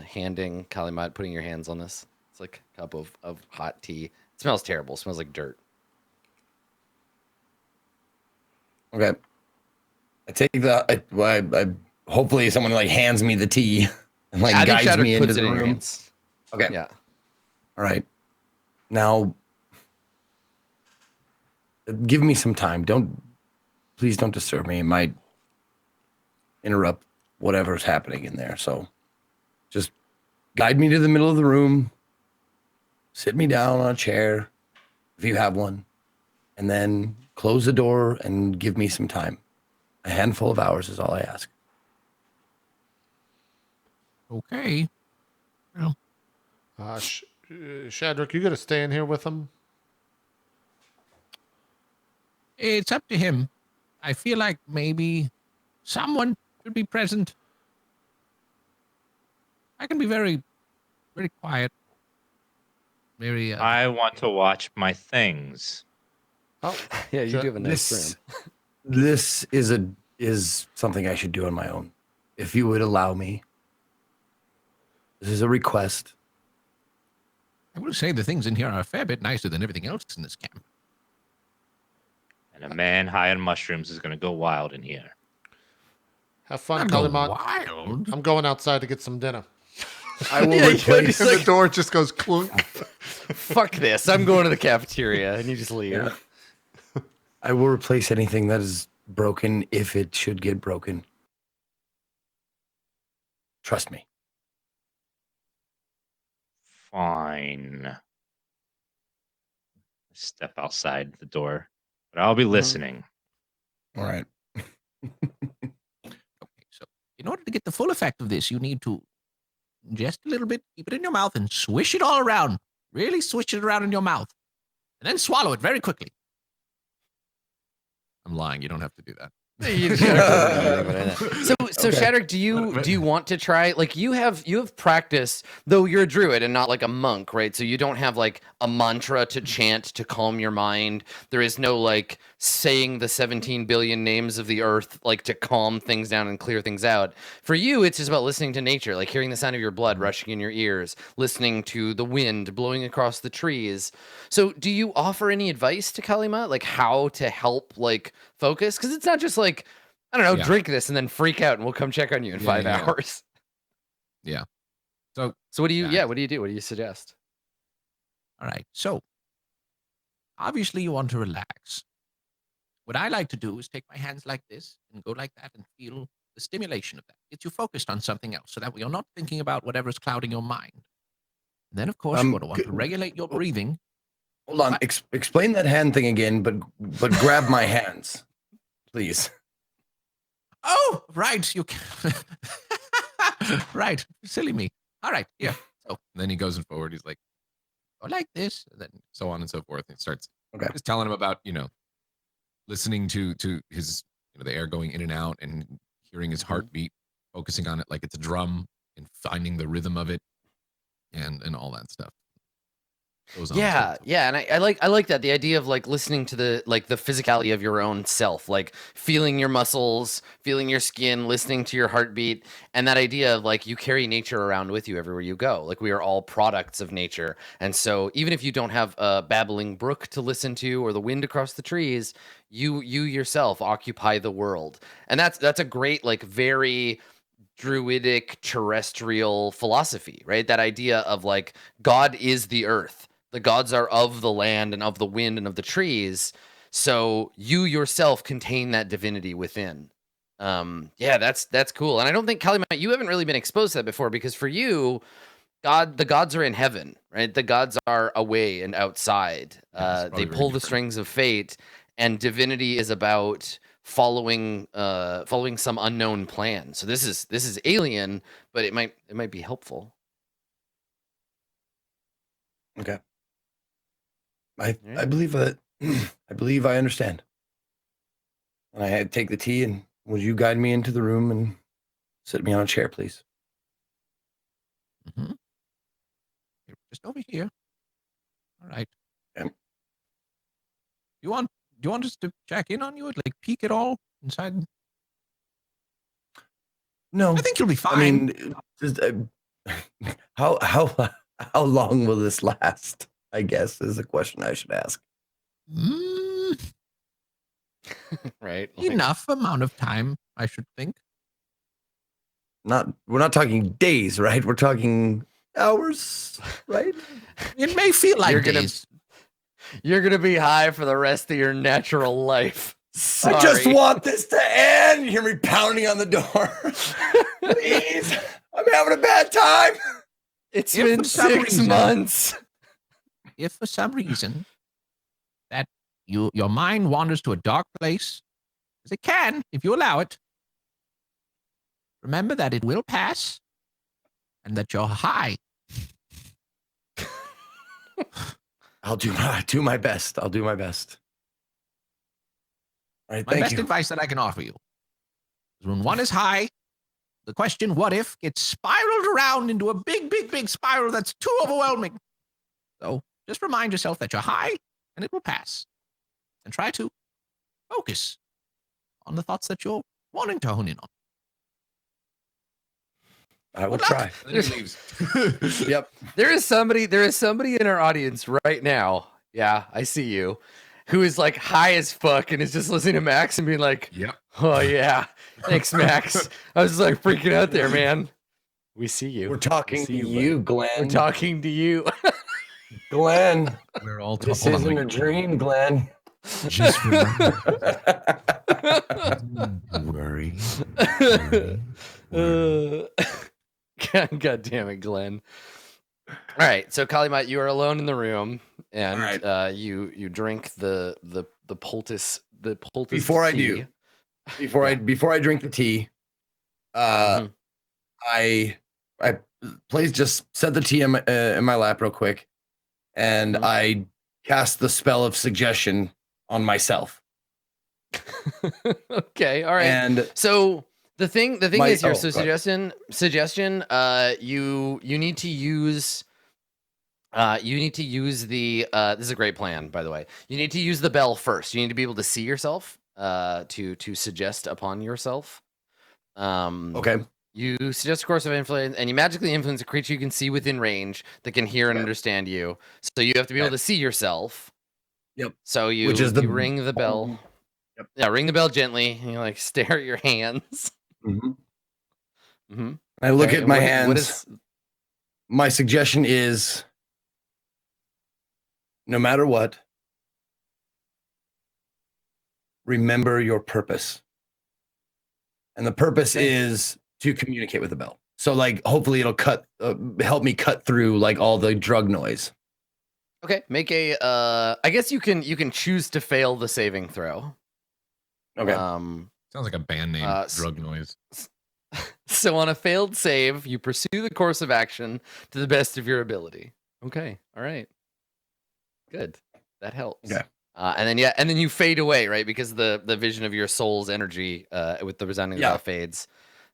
handing Calumet, putting your hands on this. It's like a cup of hot tea. It smells terrible. It smells like dirt. Okay. I take I hopefully someone like hands me the tea and like I think guides Shadrach me into puts the it in your room. hands. Okay. Yeah. All right. Now, give me some time. Please don't disturb me. It might interrupt whatever's happening in there. So just guide me to the middle of the room, sit me down on a chair if you have one, and then close the door and give me some time. A handful of hours is all I ask. Okay. Well, Shadrach, you got to stay in here with him. it's up to him. I feel like maybe someone should be present. I can be very, very quiet. Very. I want to watch my things. Oh, Yeah, you do have a nice This room. this is something I should do on my own. If you would allow me. This is a request. I will say the things in here are a fair bit nicer than everything else in this camp. And a man high on mushrooms is going to go wild in here. have fun, Not go Calumet. wild. I'm going outside to get some dinner. I will Yeah, replace And the door just goes clunk. Fuck this. I'm going to the cafeteria, and you just leave. Yeah. I will replace anything that is broken if it should get broken. Trust me. Fine. Step outside the door, but I'll be listening. All right. Okay, so in order to get the full effect of this, you need to ingest a little bit, keep it in your mouth, and swish it all around. Really swish it around in your mouth. And then swallow it very quickly. I'm lying. You don't have to do that. So Shadrach, do you want to try, like, you have practice, though you're a druid and not like a monk, right? So you don't have like a mantra to chant to calm your mind. There is no like saying the 17 billion names of the earth like to calm things down and clear things out. For you, it's just about listening to nature, like hearing the sound of your blood rushing in your ears, listening to the wind blowing across the trees. So do you offer any advice to Kalima, like how to help like focus? Because it's not just like, I don't know, Yeah. drink this and then freak out and we'll come check on you in Yeah, 5 yeah. hours. Yeah. So, So what do you Yeah. what do you do? What do you suggest? all right. So, obviously, you want to relax. What I like to do is take my hands like this and go like that and feel the stimulation of that. Get you focused on something else so that you're not thinking about whatever's clouding your mind. And then, of course, you're going to want to regulate your breathing. Hold on. Explain that hand thing again, but grab my hands, please. Oh, right. You can. Right. Silly me. All right. Yeah. So then he goes forward. He's like, oh, like this. And then so on and so forth. And starts Okay. just telling him about, listening to his, the air going in and out and hearing his heartbeat, focusing on it like it's a drum and finding the rhythm of it and all that stuff. goes on. Yeah, yeah, and I like that, the idea of like listening to the physicality of your own self, like feeling your muscles, feeling your skin, listening to your heartbeat, and that idea of like you carry nature around with you everywhere you go. Like we are all products of nature, and so even if you don't have a babbling brook to listen to or the wind across the trees, you yourself occupy the world, and that's a great like very druidic terrestrial philosophy, right? That idea of like God is the earth. The gods are of the land and of the wind and of the trees. So you yourself contain that divinity within. Yeah, that's cool. And I don't think Calumet, you haven't really been exposed to that before, because for you, the gods are in heaven, right? The gods are away and outside. Yeah, it's They probably very pull the different. strings of fate, and divinity is about following some unknown plan. So this is alien, but it might be helpful. Okay. I Alright. believe that I believe I understand. And I take the tea, and would you guide me into the room and sit me on a chair, please? Mm-hmm. Just over here. All right. Okay. Do you want us to check in on you? Like peek at all inside? No, I think you'll be fine. I mean, just, how long will this last? I guess is a question I should ask. Right? Enough amount of time, I should think. We're not talking days, right? We're talking hours, right? It may feel like You're gonna- days. You're gonna be high for the rest of your natural life. Sorry. I just want this to end. You hear me pounding on the door. Please, I'm having a bad time. It's If been for some 6 reason- months. If for some reason that your mind wanders to a dark place, as it can if you allow it, remember that it will pass, and that you're high. I'll do my best. I'll do my best. All right, My thank best you. advice that I can offer you is when one is high, the question "what if" gets spiraled around into a big spiral that's too overwhelming. So just remind yourself that you're high and it will pass. And try to focus on the thoughts that you're wanting to hone in on. I will Good luck. try. Then he leaves. Yep. There is somebody in our audience right now. Yeah, I see you. Who is like high as fuck and is just listening to Max and being like, Yep. "Oh yeah, thanks, Max." I was like freaking out there, man. We see you. We're talking to see you, bud. Glenn. We're talking to you. Glenn. We're all This isn't a dream, Glenn. Just remember, worry. God damn it, Glenn. All right, so Kalimat, you are alone in the room, and All you drink the poultice Before I tea. do, before I drink the tea, Mhm. I please just set the tea in my lap real quick, and Mhm. I cast the spell of suggestion on myself. Okay, all right. And So the thing My- is here. oh, So go ahead. suggestion. You need to use. You need to use the. This is a great plan, by the way. You need to use the bell first. You need to be able to see yourself. To suggest upon yourself. okay, You suggest a course of influence, and you magically influence a creature you can see within range that can hear and Yep. understand you. So you have to be able to see yourself. Yep. So you, Which is the- you ring the bell. Yep. Yeah, ring the bell gently. And you like stare at your hands. Mm-hmm. I look Okay, at my what- hands. What is? My suggestion is, no matter what, remember your purpose. And the purpose is to communicate with the bell. So like, hopefully it'll help me cut through like all the drug noise. Okay, make a. I guess you can choose to fail the saving throw. Okay. Sounds like a band name. Drug noise. So on a failed save, you pursue the course of action to the best of your ability. Okay, all right, good. That helps. Okay. And then you fade away, right? Because the vision of your soul's energy with the resounding bell fades,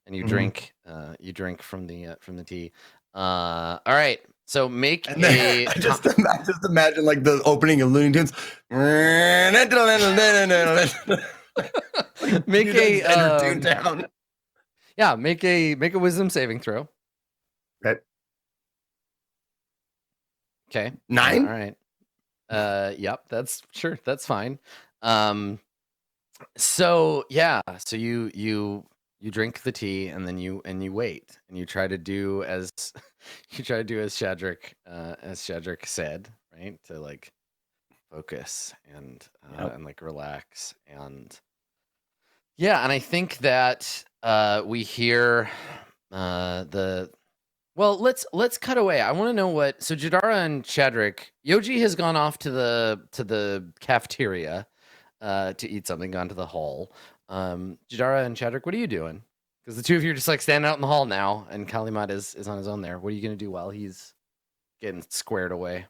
and you Mhm. drink from the tea. All right. So make And then a I just imagine like the opening of Looney Tunes. make a Toontown. yeah, make a wisdom saving throw. Okay. Okay. 9? All right. Yep, that's fine. So yeah, so you drink the tea and then you wait and you try to do as Shadrach said, right? To like focus and and like relax and yeah, and I think that we hear let's cut away. I want to know what so Jadara and Shadrach, Yoji has gone off to the cafeteria to eat something, gone to the hall. Jadara and Shadrach, what are you doing? Because the two of you are just like standing out in the hall now, and Kalimat is on his own there. What are you gonna do while he's getting squared away?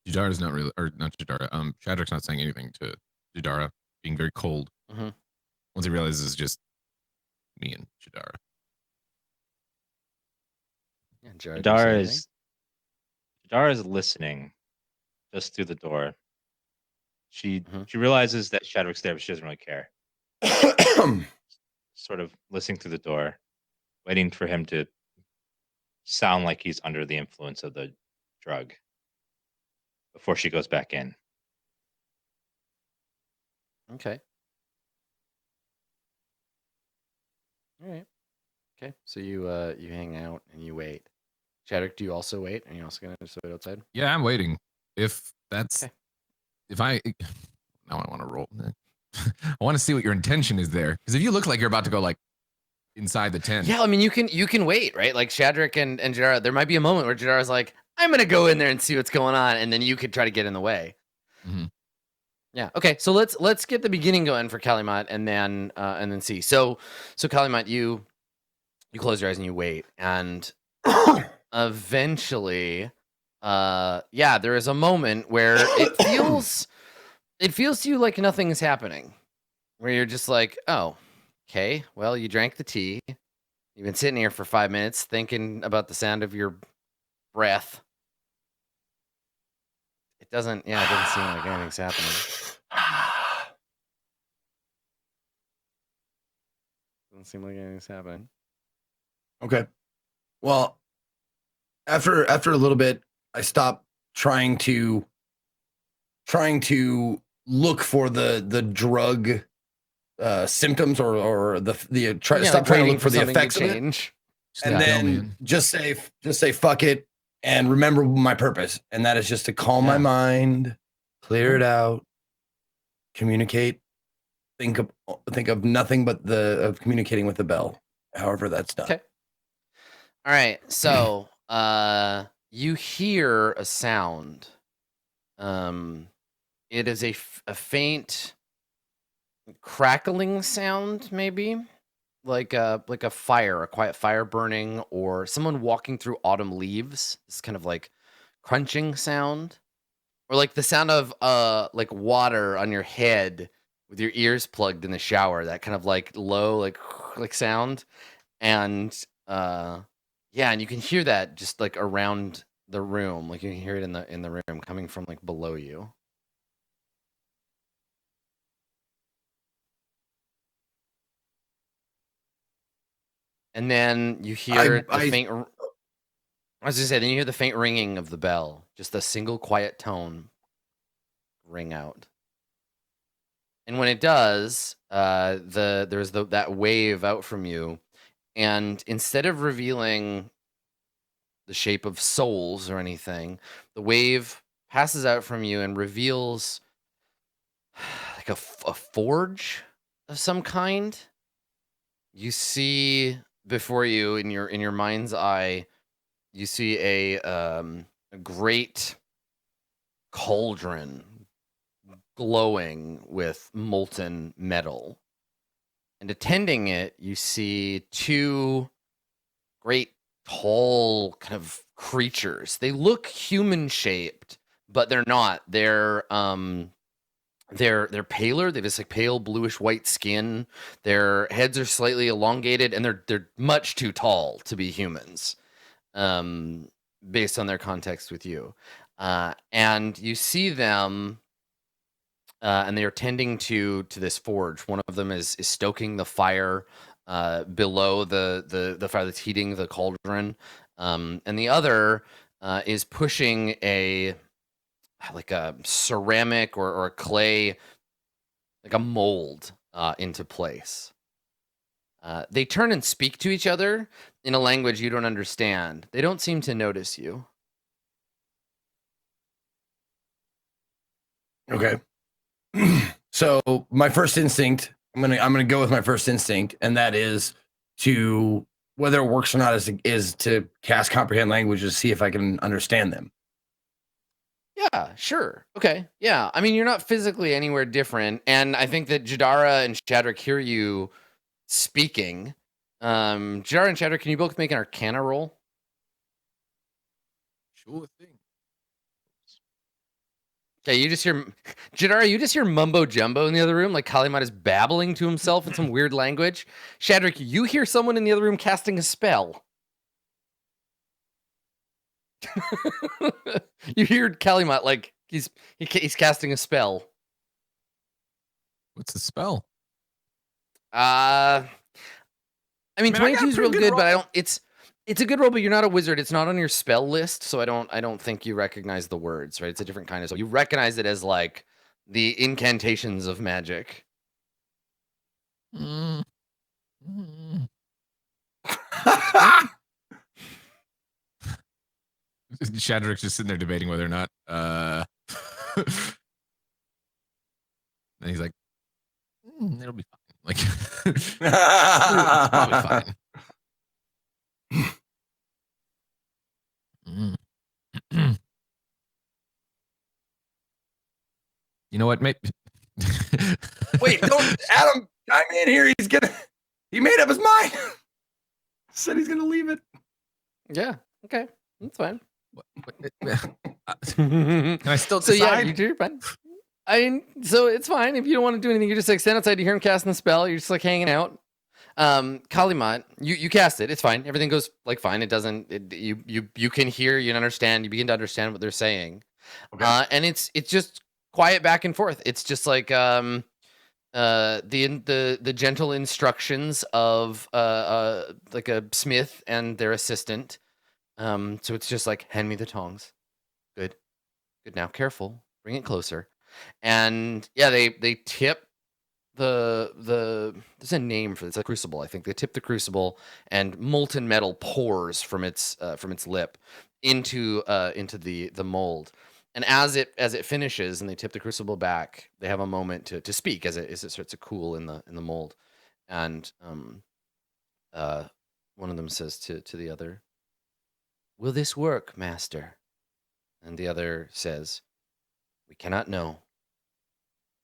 Jadara's not really, or not Jadara. Shadrach's not saying anything to Jadara, being very cold. Mm-hmm. Once he realizes it's just me and Jadara. Yeah, Jared, do you say Jadara anything? is listening just through the door. She Mhm. she realizes that Shadrach's there, but she doesn't really care. Sort of listening through the door, waiting for him to sound like he's under the influence of the drug before she goes back in. Okay. All right. Okay. So you hang out and you wait. Shadrach, do you also wait? And you also gonna just wait outside? Yeah, I'm waiting. If that's, Okay. if I, now I want to roll. I want to see what your intention is there. Because if you look like you're about to go like inside the tent. Yeah, I mean you can wait, right? Like Shadrach and Jadara, there might be a moment where Jadara's like, I'm gonna go in there and see what's going on, and then you could try to get in the way. Mhm. Yeah. Okay. So let's get the beginning going for Kalimat and then see. So Kalimat, you close your eyes and you wait, and eventually, yeah, there is a moment where it feels to you like nothing is happening, where you're just like, oh, okay, well, you drank the tea, you've been sitting here for 5 minutes thinking about the sound of your breath. It doesn't seem like anything's happening. Doesn't seem like anything's happening. Okay. Well, after a little bit, I stopped trying to look for the drug symptoms or the try to Yeah, stop like trying to waiting look for the something to effects of it, change. and Yeah. then just say fuck it and remember my purpose, and that is just to calm my Yeah. mind, clear it out, communicate, think of nothing but of communicating with the bell. However, that's done. Okay. All right. So, you hear a sound. It is a faint crackling sound, maybe like a quiet fire burning, or someone walking through autumn leaves. This kind of like crunching sound, or like the sound of like water on your head with your ears plugged in the shower. That kind of like low like sound, and yeah, and you can hear that just like around the room, like you can hear it in the room coming from like below you. And then you hear the faint. I was gonna say, then you hear the faint ringing of the bell, just a single quiet tone ring out. And when it does, there's that wave out from you, and instead of revealing the shape of souls or anything, the wave passes out from you and reveals like a forge of some kind. You see before you in your mind's eye, you see a great cauldron glowing with molten metal. And attending it, you see two great tall kind of creatures. They look human shaped, but they're not. They're paler. They have this like pale bluish white skin. Their heads are slightly elongated, and they're much too tall to be humans. based on their context with you. And you see them, and they are tending to this forge. One of them is stoking the fire below the fire that's heating the cauldron, and the other is pushing a ceramic or a clay, like a mold, into place. They turn and speak to each other in a language you don't understand. They don't seem to notice you. Okay. So my first instinct, I'm gonna go with my first instinct, and that is to, whether it works or not, is to cast comprehend languages to see if I can understand them. Yeah, sure. Okay. Yeah. I mean, you're not physically anywhere different. And I think that Jadara and Shadrick hear you speaking. Jadara and Shadrick, can you both make an Arcana roll? Sure thing. Okay, you just hear Jadara, you just hear mumbo jumbo in the other room, like Kalimat is babbling to himself in some weird language. Shadrick, you hear someone in the other room casting a spell. You hear Kalimat like he's casting a spell. What's the spell? I mean, I got a 22 is pretty real good good, but roll. it's a good roll, but you're not a wizard. It's not on your spell list, so I don't think you recognize the words, right? It's a different kind of spell. You recognize it as like the incantations of magic. Mm. Mm. Shadrick's just sitting there debating whether or not. And he's like, "It'll be fine." Like, it's probably fine. Mm. You know what? Maybe. Wait, don't Adam chime in here. He made up his mind. Said he's gonna leave it. Yeah. Okay. That's fine. Can I still So yeah, decide? you're fine. I mean, so it's fine if you don't want to do anything. You just like stand outside. You hear him casting the spell. You're just like hanging out. Kalimat, you cast it. It's fine. Everything goes like fine. It doesn't. You can hear. You understand. You begin to understand what they're saying. Okay. And it's just quiet back and forth. It's just like the gentle instructions of like a smith and their assistant. So it's just like, hand me the tongs. Good now. Careful. Bring it closer. And yeah, they tip the there's a name for this, a crucible. I think they tip the crucible, and molten metal pours from its lip into the mold. And as it finishes and they tip the crucible back, they have a moment to speak as it starts to cool in the mold. And one of them says to the other, "Will this work, master?" And the other says, "We cannot know.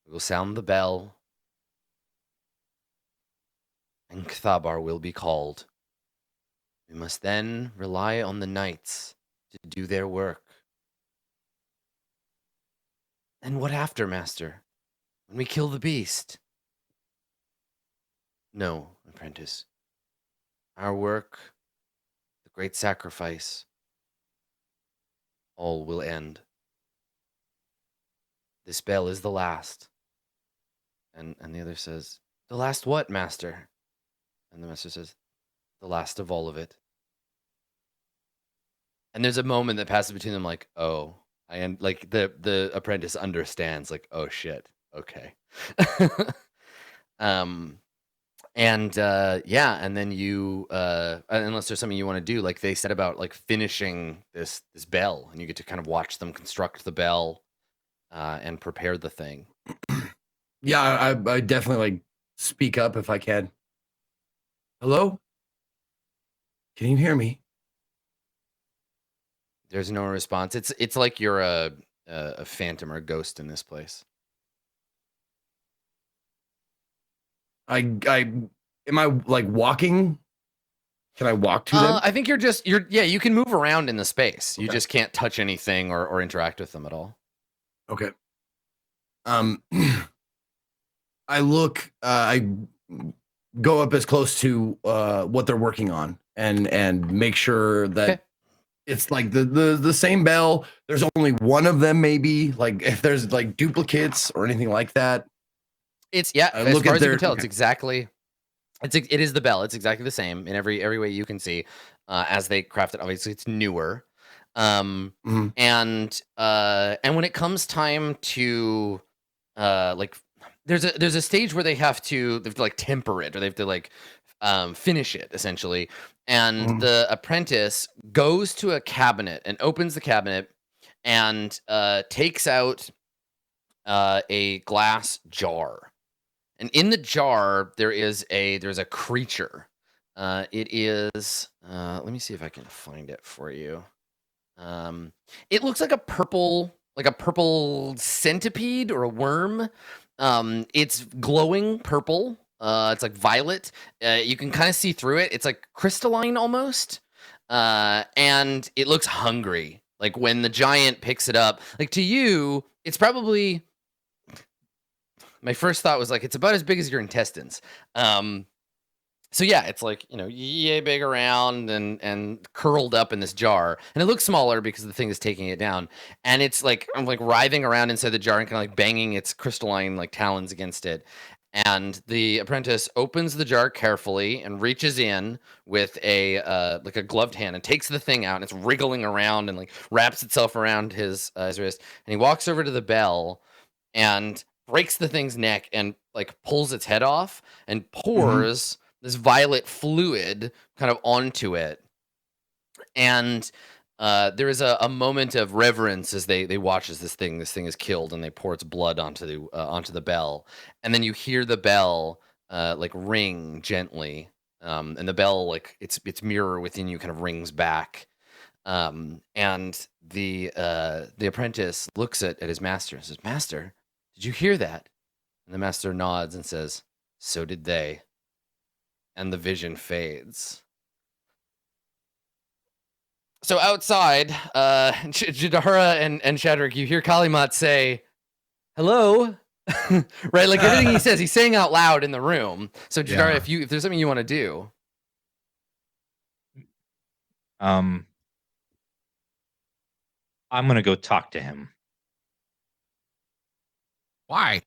We will sound the bell, and Kthabar will be called. We must then rely on the knights to do their work." "And what after, master? When we kill the beast?" "No, apprentice. Our work, the great sacrifice, all will end. This bell is the last." And the other says, "The last what, master?" And the master says, "The last of all of it." And there's a moment that passes between them, like, oh, like the apprentice understands, like, oh shit, okay. And then you unless there's something you want to do, like they said about like finishing this bell, and you get to kind of watch them construct the bell and prepare the thing. Yeah, I definitely like speak up if I can. Hello? Can you hear me? There's no response. It's like you're a phantom or a ghost in this place. Am I like walking? Can I walk to them? I think you can move around in the space. You Okay. just can't touch anything or interact with them at all. Okay. I go up as close to what they're working on and make sure that Okay. it's like the same bell. There's only one of them, maybe. Like if there's like duplicates or anything like that. It's as look far at as you their- can tell, okay. it is the bell. It's exactly the same in every way you can see. As they craft it, obviously it's newer. Mhm. And when it comes time to like there's a stage where they have to like temper it, or they have to like finish it essentially. And Mhm. the apprentice goes to a cabinet and opens the cabinet and takes out a glass jar. And in the jar there's a creature. It is let me see if I can find it for you. It looks like a purple centipede or a worm. It's glowing purple. It's like violet. You can kind of see through it. It's like crystalline almost. And it looks hungry. Like when the giant picks it up, like to you, it's probably, my first thought was like, it's about as big as your intestines. So yeah, it's like, yay big around and curled up in this jar. And it looks smaller because the thing is taking it down. And it's like, I'm like writhing around inside the jar and kind of like banging its crystalline like talons against it. And the apprentice opens the jar carefully and reaches in with a like a gloved hand and takes the thing out, and it's wriggling around and like wraps itself around his wrist. And he walks over to the bell and breaks the thing's neck and like pulls its head off and pours this violet fluid kind of onto it. And there is a moment of reverence as they watch as this thing is killed, and they pour its blood onto the bell. And then you hear the bell like ring gently, and the bell, like its mirror within you, kind of rings back. And the apprentice looks at his master and says, "Master, did you hear that?" And the master nods and says, "So did they." And the vision fades. So outside, Jadara and Shadrick, you hear Kalimat say, "Hello," right? Like everything he says, he's saying out loud in the room. So Jadara, Yeah. if there's something you want to do, I'm gonna go talk to him. Why?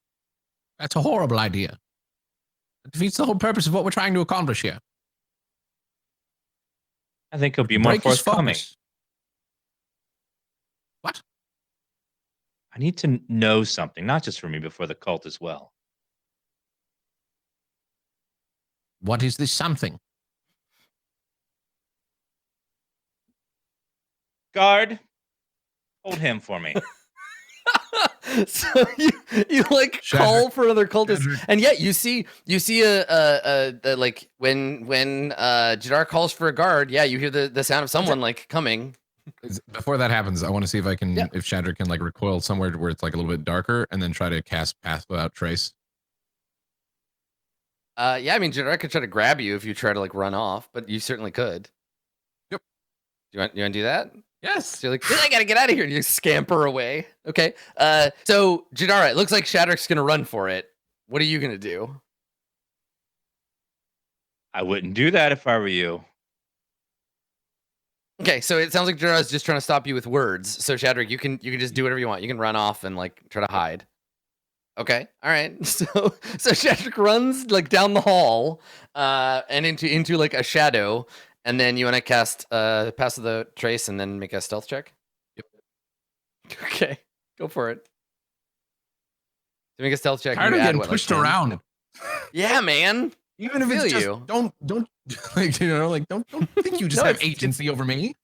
That's a horrible idea. It defeats the whole purpose of what we're trying to accomplish here. I think he'll be more Break his forthcoming. focus. What? I need to know something, not just for me, but for the cult as well. What is this something? Guard, hold him for me. so you like call for another cultist, and yet you see a like when Jadar calls for a guard, yeah, you hear the sound of someone like coming. Before that happens, I want to see if I can, Yeah. if Shadrack can like recoil somewhere where it's like a little bit darker, and then try to cast Pass Without Trace. Yeah, I mean, Jadar could try to grab you if you try to like run off, but you certainly could. Yep. You want to do that? Yes. So you're like, I gotta get out of here. And you scamper away. Okay. So Jadara, it looks like Shadrick's gonna run for it. What are you gonna do? I wouldn't do that if I were you. Okay, so it sounds like Jadara's just trying to stop you with words. So Shadrick, you can just do whatever you want. You can run off and like try to hide. Okay, all right. So Shadrick runs like down the hall, and into like a shadow, and then you want to cast Pass of the Trace and then make a stealth check. Yep. Okay, go for it. To make a stealth check, Tired you of add getting what, like pushed 10? around. Yeah, man. Even if feel it's just you. don't like, don't think you just No, have it's- agency over me.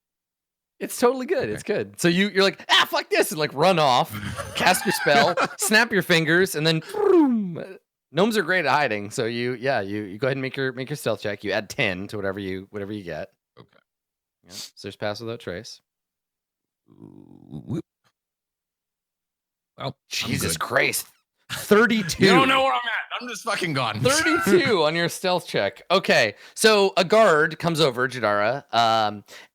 It's totally good. Okay. It's good. So you're like, fuck this, and like run off, cast your spell, snap your fingers, and then boom. Gnomes are great at hiding. So you go ahead and make your stealth check. You add 10 to whatever you get. Okay. Yeah. So there's Pass Without Trace. Well, I'm Jesus good. Christ. 32. You don't know where I'm at. I'm just fucking gone. 32 on your stealth check. Okay, so a guard comes over, Jadara,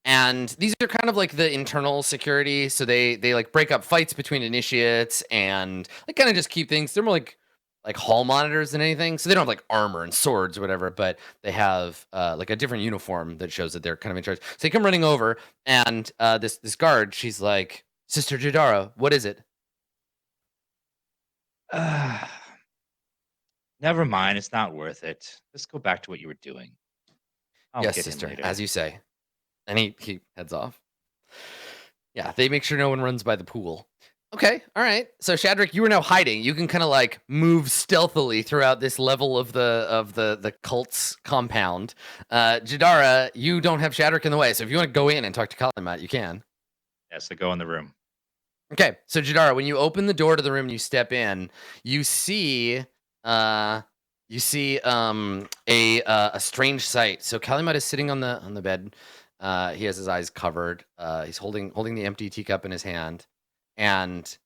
and these are kind of like the internal security. So they like break up fights between initiates and like kind of just keep things. They're more like like hall monitors than anything. So they don't have like armor and swords or whatever, but they have like a different uniform that shows that they're kind of in charge. So they come running over, and this guard, she's like, Sister Jadara, what is it? Never mind. It's not worth it. Let's go back to what you were doing. I'll Yes, get him sister, later. as you say. And he heads off. Yeah, they make sure no one runs by the pool. Okay, all right. So Shadrick, you are now hiding. You can kind of like move stealthily throughout this level of the cult's compound. Jadara, you don't have Shadrick in the way, so if you want to go in and talk to Kalimat, you can. Yes, I go in the room. Okay, so Jadara, when you open the door to the room and you step in, you see a strange sight. So Kalimat is sitting on the bed. He has his eyes covered. He's holding the empty teacup in his hand, and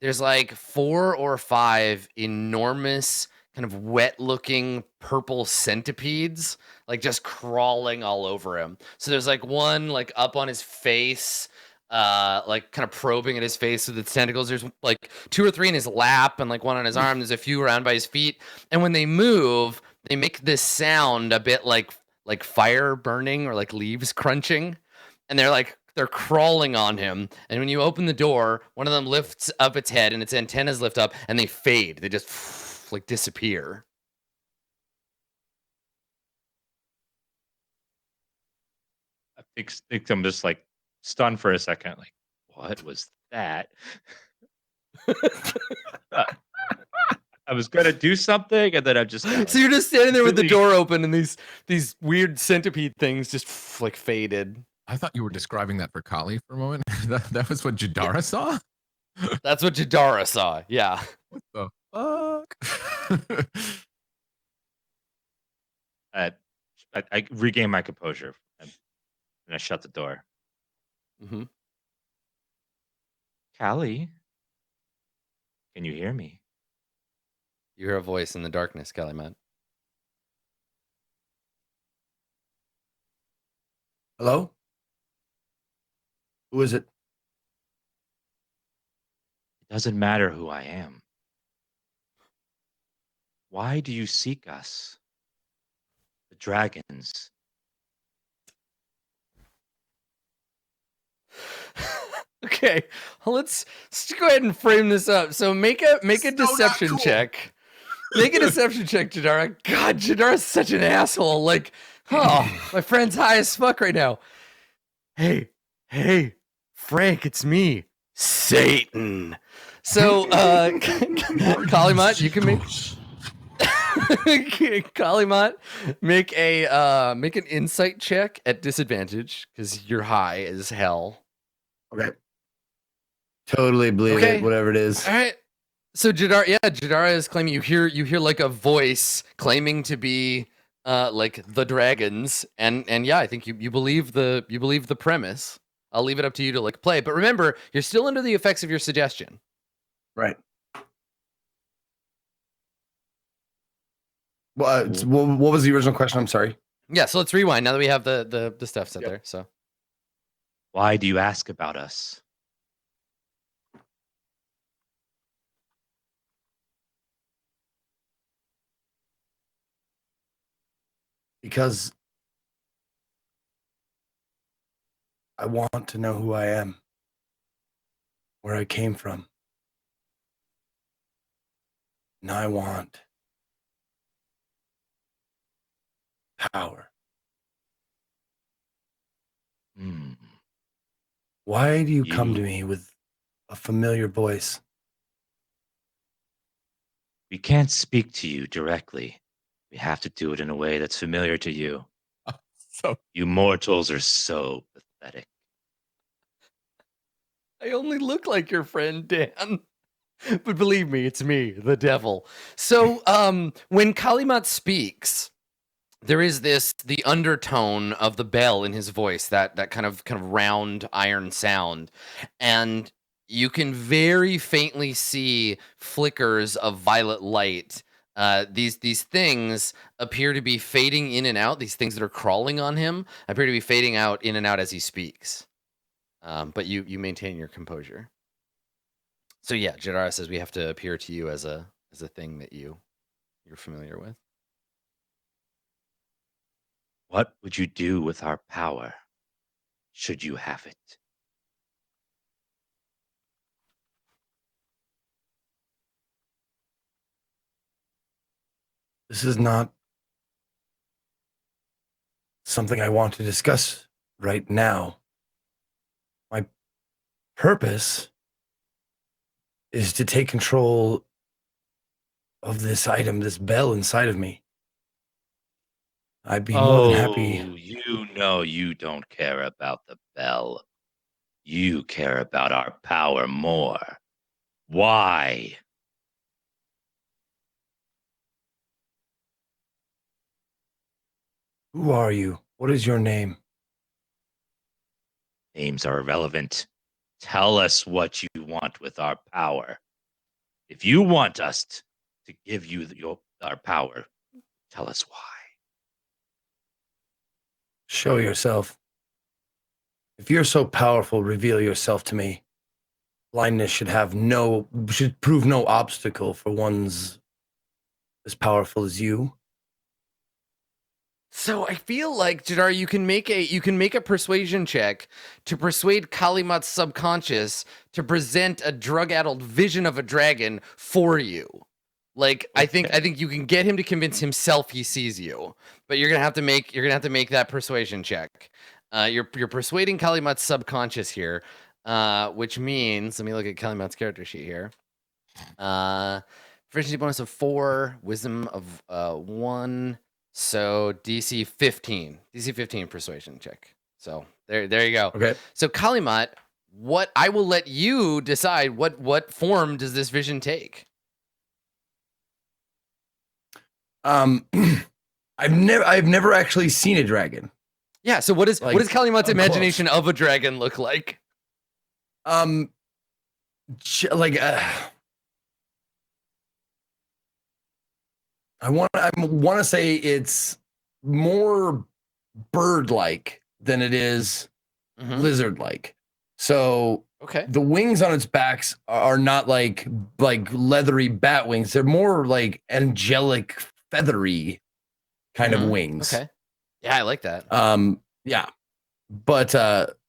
there's like 4 or 5 enormous kind of wet-looking purple centipedes, like just crawling all over him. So there's like one like up on his face, like kind of probing at his face with its tentacles. There's like 2 or 3 in his lap and like one on his arm. There's a few around by his feet, and when they move, they make this sound a bit like fire burning or like leaves crunching, and they're crawling on him. And when you open the door, one of them lifts up its head and its antennas lift up and they fade. They just like disappear. I think I'm just like stunned for a second. Like, what was that? I was gonna do something, and then I'm just So you're just standing there with the completely- door open, and these weird centipede things just like faded. I thought you were describing that for Kali for a moment. that was what Jadara saw? That's what Jadara saw. Yeah. What the fuck? I regain my composure, and I shut the door. Mm-hmm. Callie, can you hear me? You hear a voice in the darkness, Kalimat. Hello? Who is it? It doesn't matter who I am. Why do you seek us? The dragons. Okay, well, let's go ahead and frame this up. So make a deception check. Make a deception check, Jadara. God, Jadara's such an asshole. Like, oh, my friend's high as fuck right now. Hey, Frank, it's me, Satan. So, Kalimat, you can make Kalimat, make an insight check at disadvantage because you're high as hell. Okay. Totally believe Okay. it, whatever it is. All right. So Jadara is claiming you hear like a voice claiming to be like the dragons, and yeah, I think you believe the premise. I'll leave it up to you to like play, but remember, you're still under the effects of your suggestion. Right. Well, what was the original question? I'm sorry. Yeah, so let's rewind now that we have the stuff set there. So Why do you ask about us? Because I want to know who I am, where I came from. And I want power. Hmm. Why do you come You- to me with a familiar voice? We can't speak to you directly. We have to do it in a way that's familiar to you. So You mortals are so pathetic. I only look like your friend Dan. But believe me, it's me, the devil. So, when Kalimat speaks, there is the undertone of the bell in his voice, that kind of round iron sound, and you can very faintly see flickers of violet light. These things appear to be fading in and out. These things that are crawling on him appear to be fading out in and out as he speaks. But you maintain your composure. So yeah, Jadara says we have to appear to you as a as a thing that you're familiar with. What would you do with our power, should you have it? This is not something I want to discuss right now. My purpose is to take control of this item, this bell inside of me. I'd be more than happy. Oh, you know you don't care about the bell. You care about our power more. Why? Who are you? What is your name? Names are irrelevant. Tell us what you want with our power. If you want us to give you our power, tell us why. Show yourself. If you're so powerful, reveal yourself to me. Blindness should prove no obstacle for one's as powerful as you. So I feel like, Jadar, you can make a persuasion check to persuade Kalimat's subconscious to present a drug-addled vision of a dragon for you. Like, I think you can get him to convince himself he sees you, but you're gonna have to make that persuasion check. You're persuading Kalimat's subconscious here, which means, let me look at Kalimat's character sheet here. Proficiency bonus of 4, wisdom of 1. So DC 15 persuasion check. So there you go. Okay. So Kalimat, I will let you decide what form does this vision take. I've never actually seen a dragon. Yeah. So what does Kalimat's imagination of a dragon look like? I want to say it's more bird-like than it is lizard-like. So okay, the wings on its backs are not like leathery bat wings. They're more like angelic, feathery kind of wings. Okay. Yeah, I like that. Yeah. But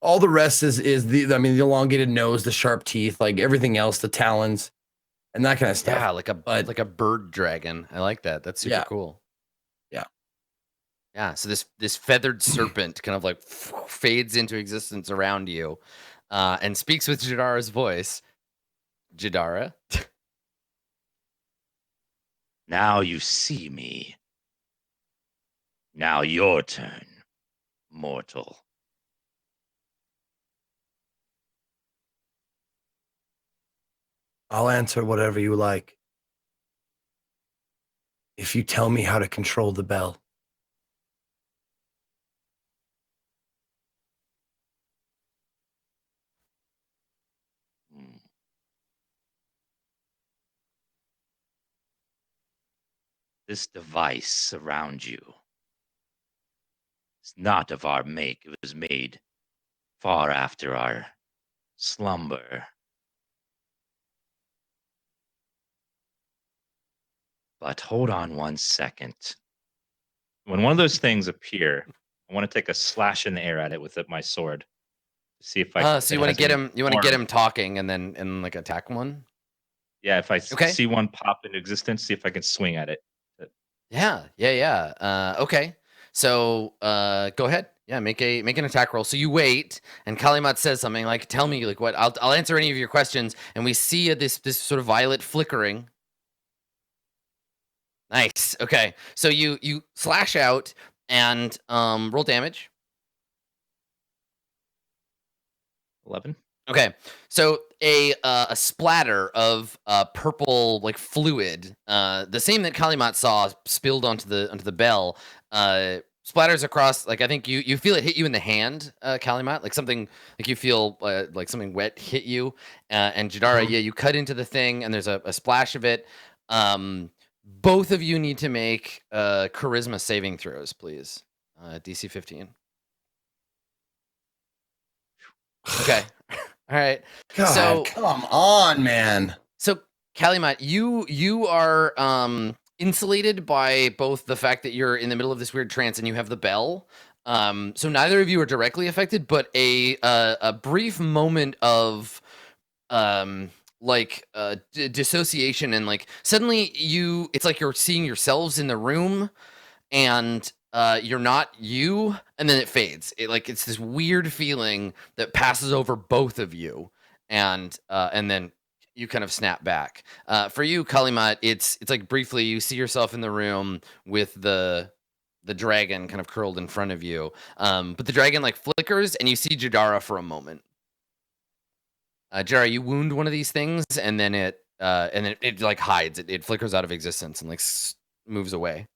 all the rest is the elongated nose, the sharp teeth, like everything else, the talons, and that kind of stuff. Yeah, like a bird dragon. I like that. That's super cool. Yeah. Yeah. So this feathered serpent kind of like fades into existence around you, and speaks with Jadara's voice. Jadara. Now you see me. Now your turn, mortal. I'll answer whatever you like. If you tell me how to control the bell. This device around you is not of our make. It was made far after our slumber. But hold on one second. When one of those things appear, I want to take a slash in the air at it with my sword. See if I. So you want to get him? You want to get him talking and like attack one? Yeah, if I see one pop into existence, see if I can swing at it. Yeah. Okay. So go ahead. Yeah, make an attack roll. So you wait, and Kalimat says something like, "Tell me, like, what? I'll answer any of your questions." And we see this sort of violet flickering. Nice. Okay. So you slash out and roll damage. 11. Okay, so a splatter of purple like fluid, the same that Kalimat saw spilled onto the bell, splatters across. Like I think you feel it hit you in the hand, Kalimat, like something like you feel like something wet hit you, and Jadara, you cut into the thing and there's a splash of it. Both of you need to make charisma saving throws, please. DC 15. Okay. All right. God, So come on, man. So Calumet, you are insulated by both the fact that you're in the middle of this weird trance and you have the bell. So neither of you are directly affected, but a brief moment of dissociation, and like suddenly it's like you're seeing yourselves in the room, and you're not you, and then it fades. It's this weird feeling that passes over both of you, and then you kind of snap back. For you, Kalimat, it's like briefly you see yourself in the room with the dragon kind of curled in front of you, but the dragon like flickers, and you see Jadara for a moment. Jadara, you wound one of these things, and then it like hides. It flickers out of existence and like moves away.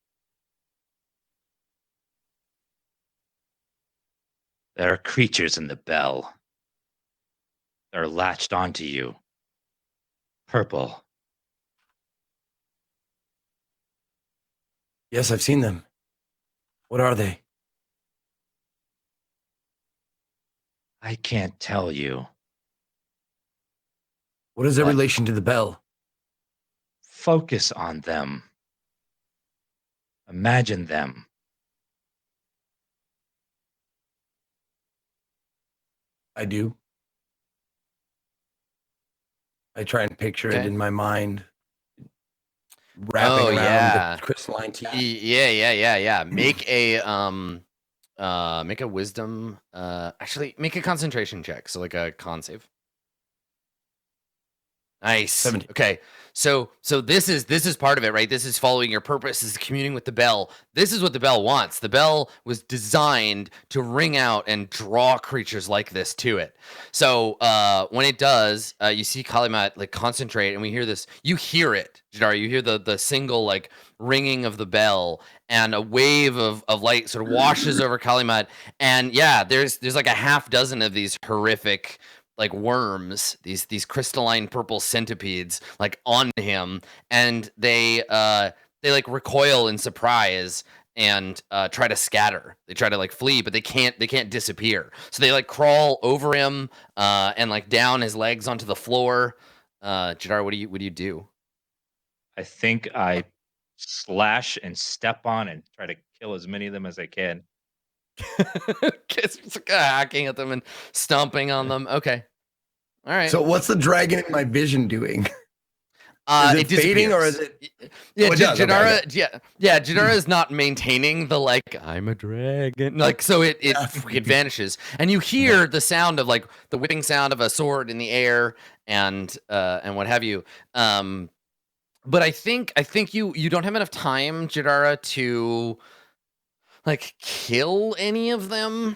There are creatures in the bell. They're latched onto you. Purple. Yes, I've seen them. What are they? I can't tell you. What is their What? relation to the bell? Focus on them. Imagine them. I do. I try and picture it Okay. in my mind, wrapping around the crystalline teeth. Yeah. Make a wisdom. Actually, make a concentration check. So like a con save. Nice. 70. Okay. So this is part of it, right? This is following your purpose. This is communing with the bell. This is what the bell wants. The bell was designed to ring out and draw creatures like this to it. So when it does, you see Kalimat like concentrate, and we hear this. You hear it, Jadara. You hear the single like ringing of the bell, and a wave of light sort of washes over Kalimat. And yeah, there's like a half dozen of these horrific like worms, these crystalline purple centipedes like on him, and they like recoil in surprise and try to scatter. They try to like flee, but they can't disappear. So they like crawl over him and like down his legs onto the floor. Jadar, what do you do? I think I slash and step on and try to kill as many of them as I can. It's like, hacking at them and stomping on them. Okay. All right. So what's the dragon in my vision doing? Is it fading, or is it? Yeah, Oh, it does, Jadara. okay. Yeah. Jadara is not maintaining the like I'm a dragon, like so it vanishes, and you hear the sound of like the whipping sound of a sword in the air and what have you. But I think you don't have enough time, Jadara, to like kill any of them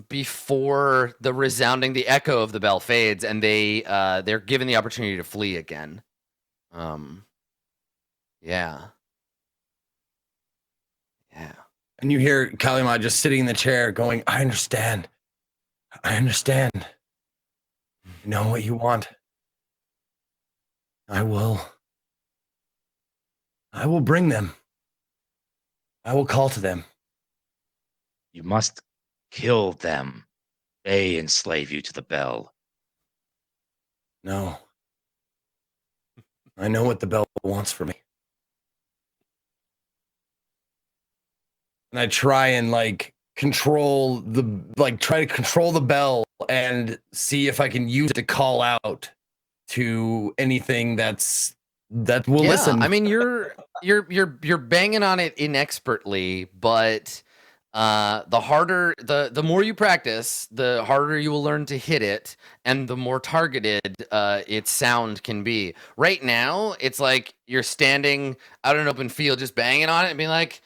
before the echo of the bell fades, and they're given the opportunity to flee again. Yeah. And you hear Kalima just sitting in the chair going, I understand. I know what you want. I will bring them. I will call to them. You must kill them. They enslave you to the bell. No. I know what the bell wants for me. And I try and control the bell and see if I can use it to call out to anything that will listen. I mean, you're banging on it inexpertly, but the more you practice, the harder you will learn to hit it, and the more targeted its sound can be. Right now, it's like you're standing out in an open field, just banging on it and being like,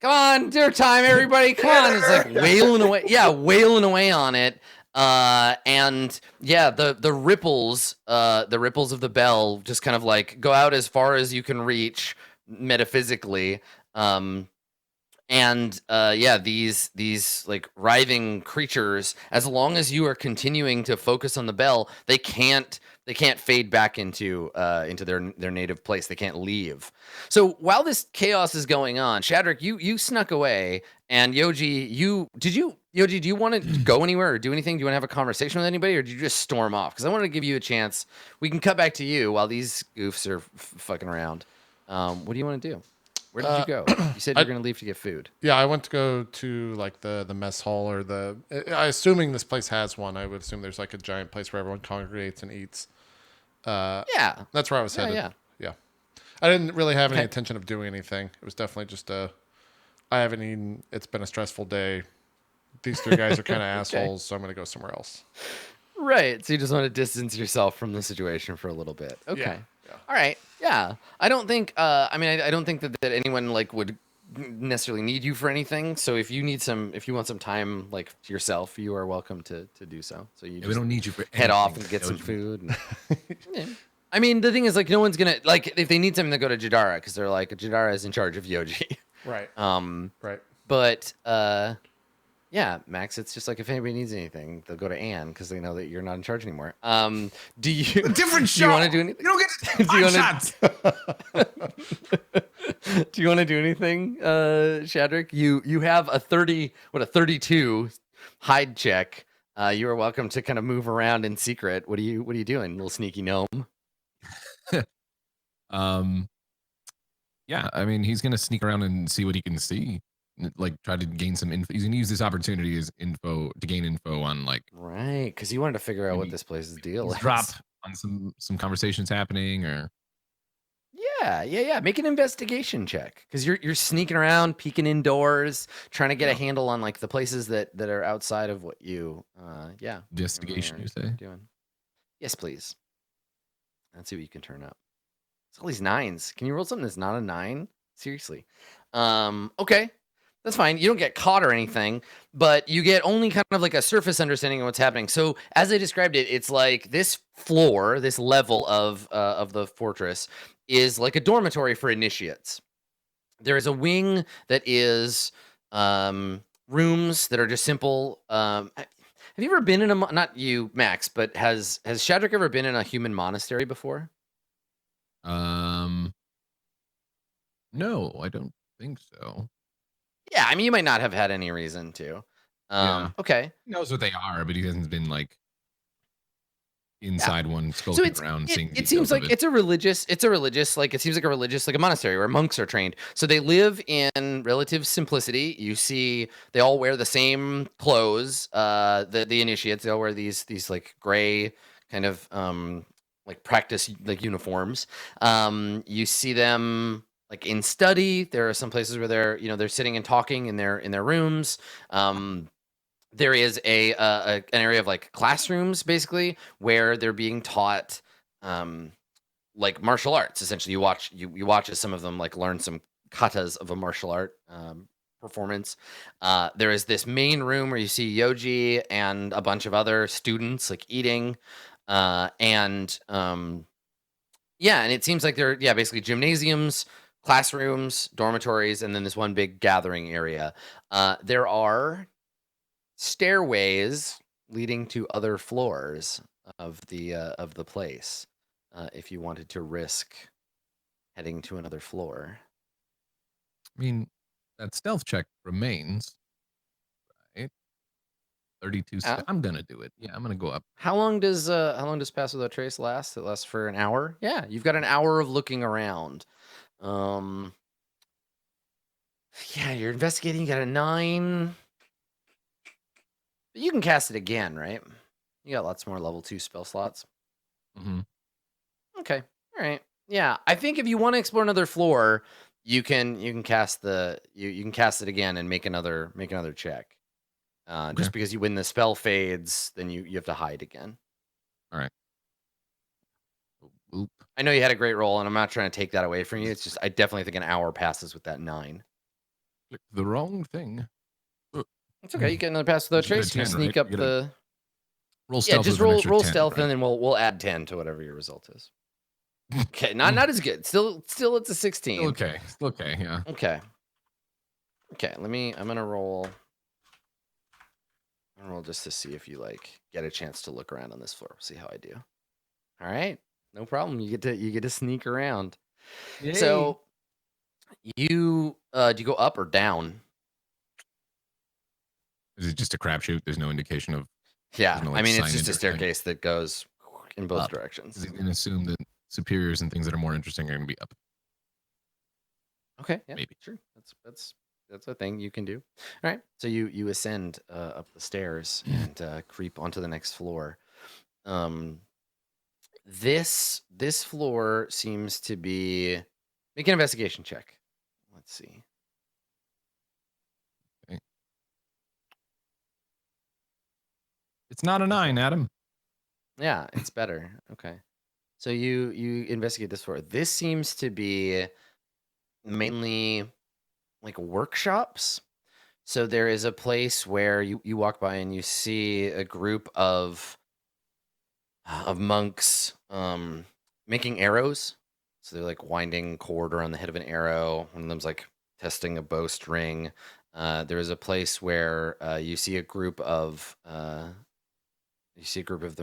"Come on, dinner time, everybody! Come on!" It's like wailing away on it. And yeah, the ripples of the bell just kind of like go out as far as you can reach metaphysically. And these like writhing creatures, as long as you are continuing to focus on the bell, they can't fade back into their native place. They can't leave. So while this chaos is going on, Shadrick, you snuck away, And Yoji, Yoji, do you want to go anywhere or do anything? Do you want to have a conversation with anybody, or do you just storm off? Because I wanted to give you a chance. We can cut back to you while these goofs are fucking around. What do you want to do? Where did you go? You said you were going to leave to get food. Yeah, I went to go to like the mess hall or assuming this place has one. I would assume there's like a giant place where everyone congregates and eats. Yeah. That's where I was headed. Yeah. I didn't really have any Okay. intention of doing anything. It was definitely just I haven't eaten. It's been a stressful day. These three guys are kind of assholes, so I'm going to go somewhere else. Right. So you just want to distance yourself from the situation for a little bit. Okay. Yeah. All right. Yeah. I don't think. I don't think that anyone like would necessarily need you for anything. So if you want some time like to yourself, you are welcome to do so. So you we don't need you for head off anything, and get some Yoji. food. Yeah. I mean, the thing is, like, no one's gonna like if they need something, they go to Jadara because they're like Jadara is in charge of Yoji. Right. Right. But yeah, Max, it's just like if anybody needs anything, they'll go to Anne because they know that you're not in charge anymore. Do you A different show. Do you want to do anything? You don't get Do you shots. Do you want to do anything, Shadrick? You have a 32 hide check. You are welcome to kind of move around in secret. What are you doing, little sneaky gnome? Yeah, I mean, he's gonna sneak around and see what he can see, like try to gain some info. He's gonna use this opportunity as info to gain info on like Right, because you wanted to figure out what Maybe this place's deal is. drop on some conversations happening or Yeah. Make an investigation check because you're sneaking around, peeking indoors, trying to get a handle on like the places that are outside of what you investigation. You say? doing. Yes, please. Let's see what you can turn up. It's all these nines. Can you roll something that's not a 9? Seriously. Okay. That's fine. You don't get caught or anything, but you get only kind of like a surface understanding of what's happening. So as I described it, it's like this floor, this level of the fortress is like a dormitory for initiates. There is a wing that is rooms that are just simple. Have you ever been in a not you, Max, but has Shadrick ever been in a human monastery before? No, I don't think so. Yeah, I mean, you might not have had any reason to. Yeah. Okay. He knows what they are, but he hasn't been like inside one So skulking around seeing it seems details of like it's a religious, like it seems like a religious, like a monastery where monks are trained. So they live in relative simplicity. You see, they all wear the same clothes. The initiates, they all wear these like gray kind of like practice like uniforms. You see them like in study. There are some places where they're sitting and talking in their rooms. There is an area of like classrooms basically where they're being taught like martial arts. Essentially, you watch as some of them like learn some katas of a martial art performance. There is this main room where you see Yoji and a bunch of other students like eating, and it seems like they're basically gymnasiums, classrooms, dormitories, and then this one big gathering area. There are stairways leading to other floors of the place. If you wanted to risk heading to another floor, I mean, that stealth check remains, right? 32. I'm gonna do it. Yeah, I'm gonna go up. how long does Pass Without Trace last? It lasts for an hour. Yeah, you've got an hour of looking around. Yeah, you're investigating. You got a 9. You can cast it again, right? You got lots more level 2 spell slots. Mm-hmm. Okay. All right. Yeah, I think if you want to explore another floor, you can cast you can cast it again and make another check. Just because when the spell fades, then you have to hide again. All right. Oop. I know you had a great roll, and I'm not trying to take that away from you. It's just I definitely think an hour passes with that 9. Click the wrong thing. It's okay. You get another Pass Without You get a Trace. You can 10, sneak right? up You gotta the. Roll Yeah, stealth. just with an extra roll 10, stealth, right? and then we'll add 10 to whatever your result is. Okay, not as good. Still it's a 16. Okay. Okay. Yeah. Okay. I'm gonna roll just to see if you like get a chance to look around on this floor. See how I do. All right, no problem. You get to sneak around. So you do you go up or down? Is it just a crapshoot? There's no indication of. Yeah, There's no, I like, mean, it's signage just a or anything? staircase that goes in both Up. directions. Because you can assume that superiors and things that are more interesting are going to be up. Okay, yeah, Maybe. sure. That's a thing you can do. All right, so you ascend up the stairs and creep onto the next floor. This floor seems to be. Make an investigation check. Let's see. It's not a 9, Adam. Yeah, it's better. Okay. So you investigate this floor. This seems to be mainly like workshops. So there is a place where you walk by and you see a group of monks making arrows. So they're like winding cord around the head of an arrow. One of them's like testing a bowstring. There is a place where you see a group of them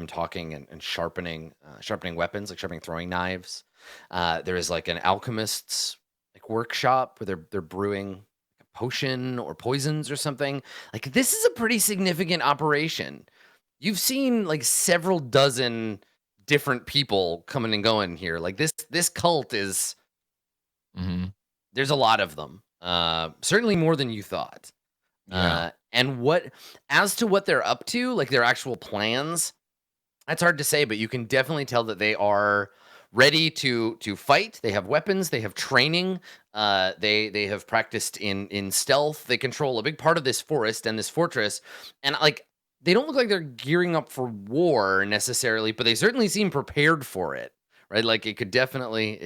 talking and sharpening weapons, like sharpening throwing knives. There is like an alchemist's like workshop where they're brewing a potion or poisons or something. Like this is a pretty significant operation. You've seen like several dozen different people coming and going here. Like this cult is Mm-hmm. there's a lot of them. Certainly more than you thought. Yeah. And as to what they're up to, like their actual plans, that's hard to say, but you can definitely tell that they are ready to fight. They have weapons, they have training, they have practiced in stealth. They control a big part of this forest and this fortress, and like they don't look like they're gearing up for war necessarily, but they certainly seem prepared for it. Right, like it could definitely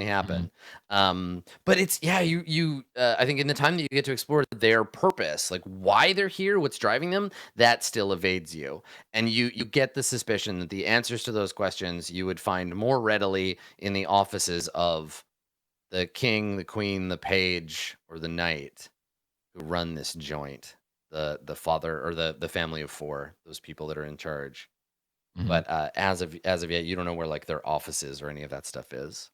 happen. But it's I think in the time that you get to explore their purpose, like why they're here, what's driving them, that still evades you. And you get the suspicion that the answers to those questions you would find more readily in the offices of the king, the queen, the page, or the knight who run this joint, the father or the family of four, those people that are in charge. Mhm. But as of yet, you don't know where like their offices or any of that stuff is.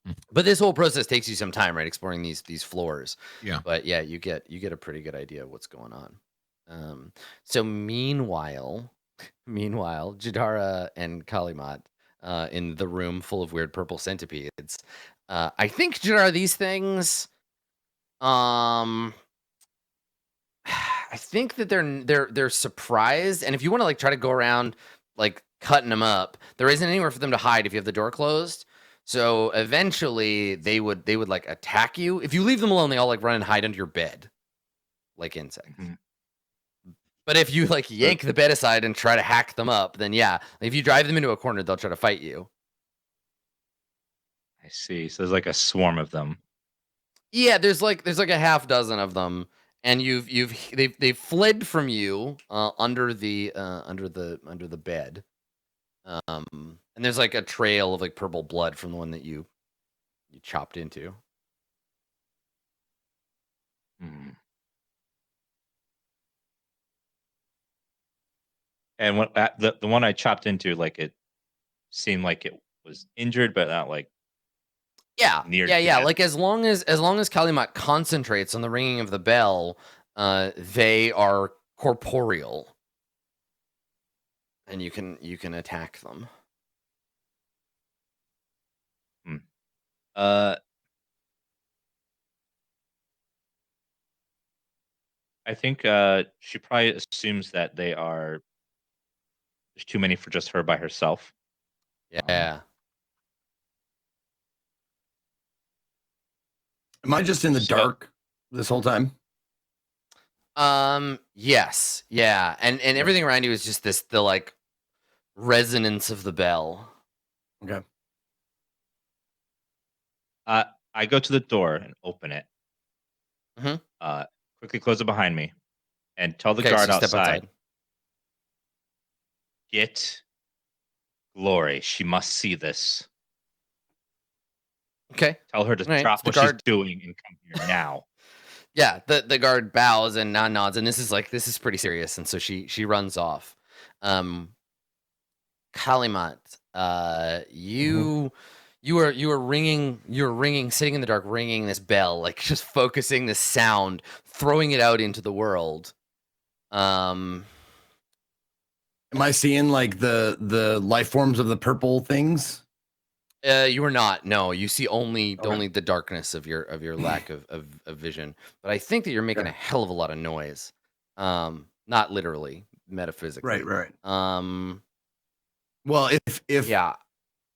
Mm. But this whole process takes you some time, right? Exploring these floors. Yeah. But yeah, you get a pretty good idea of what's going on. So meanwhile, Jadara and Kalimat in the room full of weird purple centipedes. I think Jadara, these things. I think that they're surprised, and if you want to like try to go around like cutting them up, there isn't anywhere for them to hide if you have the door closed. So eventually they would like attack you. If you leave them alone, they all like run and hide under your bed like insects. Mhm. But if you like yank the bed aside and try to hack them up, then yeah, if you drive them into a corner, they'll try to fight you. I see. So there's like a swarm of them. Yeah, there's like a half dozen of them, and they've fled from you under the bed. And there's like a trail of like purple blood from the one that you chopped into. Hmm. And what the one I chopped into, like it seemed like it was injured, but not like near Yeah. death. Like as long as Kalimat concentrates on the ringing of the bell, they are corporeal, and you can attack them. I think she probably assumes that there's too many for just her by herself. Yeah. Am I just in the So- dark this whole time? Yes. Yeah. And everything around you is just the like resonance of the bell. Okay. I go to the door and open it. Mhm. Quickly close it behind me, and tell the Okay, so guard you step outside, "Get Glory. She must see this. Okay. Tell her to Right, drop so the what guard- she's doing and come here now." Yeah, the guard bows and nods, and this is pretty serious, and so she runs off. Kalimat, you are ringing, sitting in the dark, ringing this bell, like just focusing this sound, throwing it out into the world. Um, Am I seeing like the life forms of the purple things? You are not. No, you see only Okay. the darkness of your lack of vision. But I think that you're making a Okay. hell of a lot of noise. Not literally, metaphysically. Right. Um, Well, if yeah.